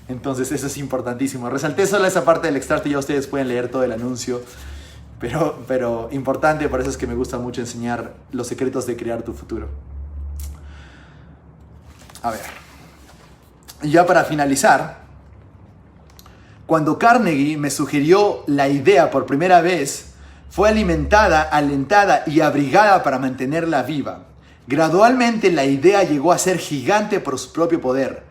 Entonces eso es importantísimo. Resalté solo esa parte del extracto y ya ustedes pueden leer todo el anuncio. Pero importante, por eso es que me gusta mucho enseñar los secretos de crear tu futuro. A ver. Y ya para finalizar, cuando Carnegie me sugirió la idea por primera vez, fue alimentada, alentada y abrigada para mantenerla viva. Gradualmente la idea llegó a ser gigante por su propio poder.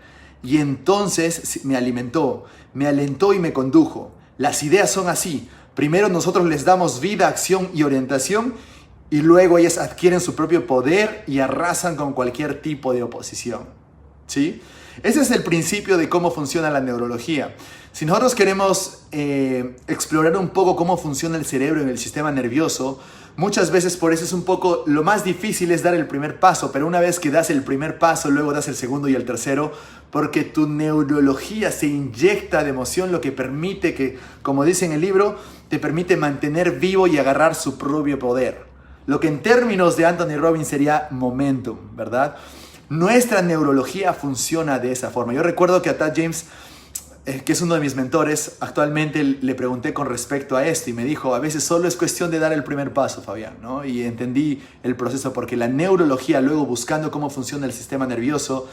Y entonces me alimentó, me alentó y me condujo. Las ideas son así. Primero nosotros les damos vida, acción y orientación y luego ellas adquieren su propio poder y arrasan con cualquier tipo de oposición. ¿Sí? Ese es el principio de cómo funciona la neurología. Si nosotros queremos explorar un poco cómo funciona el cerebro en el sistema nervioso, muchas veces por eso es un poco, lo más difícil es dar el primer paso, pero una vez que das el primer paso, luego das el segundo y el tercero, porque tu neurología se inyecta de emoción, lo que permite que, como dice en el libro, te permite mantener vivo y agarrar su propio poder. Lo que en términos de Anthony Robbins sería momentum, ¿verdad? Nuestra neurología funciona de esa forma. Yo recuerdo que a Tad James, que es uno de mis mentores, actualmente le pregunté con respecto a esto y me dijo, a veces solo es cuestión de dar el primer paso, Fabián, ¿no? Y entendí el proceso porque la neurología, luego buscando cómo funciona el sistema nervioso,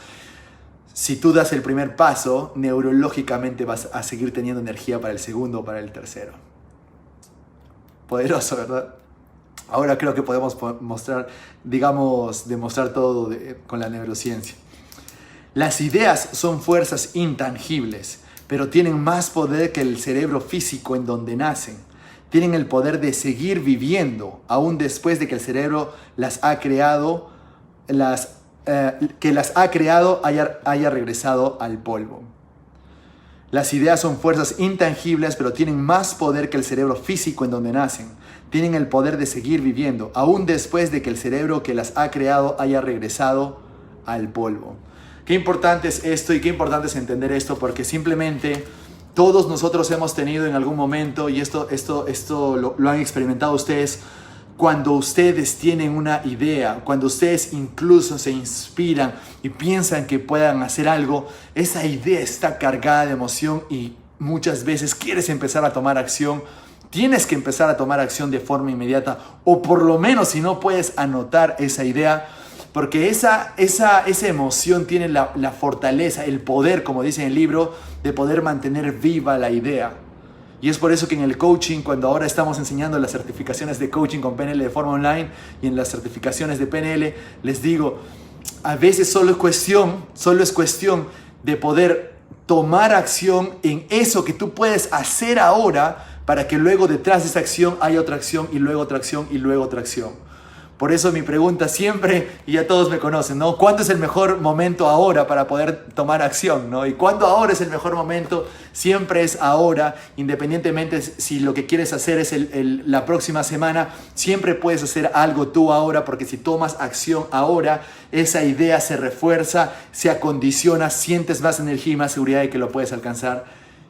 si tú das el primer paso, neurológicamente vas a seguir teniendo energía para el segundo o para el tercero. Poderoso, ¿verdad? Ahora creo que podemos demostrar todo con la neurociencia. Las ideas son fuerzas intangibles, pero tienen más poder que el cerebro físico en donde nacen. Tienen el poder de seguir viviendo, aún después de que el cerebro que las ha creado haya regresado al polvo. Las ideas son fuerzas intangibles, pero tienen más poder que el cerebro físico en donde nacen. Tienen el poder de seguir viviendo, aún después de que el cerebro que las ha creado haya regresado al polvo. Qué importante es esto y qué importante es entender esto, porque simplemente todos nosotros hemos tenido en algún momento, y esto lo han experimentado ustedes, cuando ustedes tienen una idea, cuando ustedes incluso se inspiran y piensan que puedan hacer algo, esa idea está cargada de emoción y muchas veces quieres empezar a tomar acción. Tienes que empezar a tomar acción de forma inmediata, o por lo menos si no puedes anotar esa idea, porque esa emoción tiene la fortaleza, el poder, como dice en el libro, de poder mantener viva la idea. Y es por eso que en el coaching, cuando ahora estamos enseñando las certificaciones de coaching con PNL de forma online y en las certificaciones de PNL, les digo, a veces solo es cuestión de poder tomar acción en eso que tú puedes hacer ahora, para que luego detrás de esa acción haya otra acción y luego otra acción y luego otra acción. Por eso mi pregunta siempre, y ya todos me conocen, ¿no? ¿Cuándo es el mejor momento ahora para poder tomar acción, ¿no? Y cuando ahora es el mejor momento, siempre es ahora, independientemente si lo que quieres hacer es la próxima semana, siempre puedes hacer algo tú ahora, porque si tomas acción ahora, esa idea se refuerza, se acondiciona, sientes más energía y más seguridad de que lo puedes alcanzar.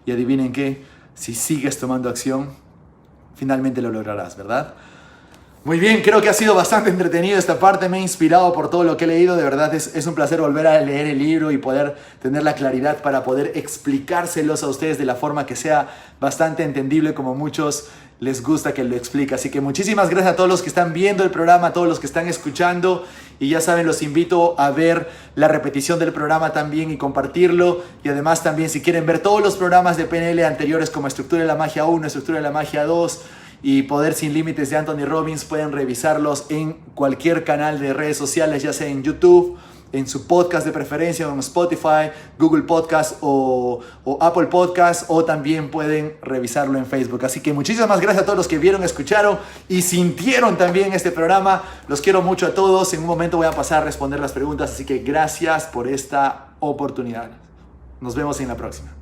Y adivinen qué, si sigues tomando acción, finalmente lo lograrás, ¿verdad? Muy bien, creo que ha sido bastante entretenido esta parte, me he inspirado por todo lo que he leído, de verdad es un placer volver a leer el libro y poder tener la claridad para poder explicárselos a ustedes de la forma que sea bastante entendible, como muchos les gusta que lo explique. Así que muchísimas gracias a todos los que están viendo el programa, a todos los que están escuchando, y ya saben, los invito a ver la repetición del programa también y compartirlo, y además también si quieren ver todos los programas de PNL anteriores como Estructura de la Magia 1, Estructura de la Magia 2, y Poder Sin Límites de Anthony Robbins, pueden revisarlos en cualquier canal de redes sociales, ya sea en YouTube en su podcast de preferencia, en Spotify, Google Podcast o Apple Podcast, o también pueden revisarlo en Facebook. Así que muchísimas gracias a todos los que vieron, escucharon y sintieron también este programa. Los quiero mucho a todos. En un momento voy a pasar a responder las preguntas, así que gracias por esta oportunidad. Nos vemos en la próxima.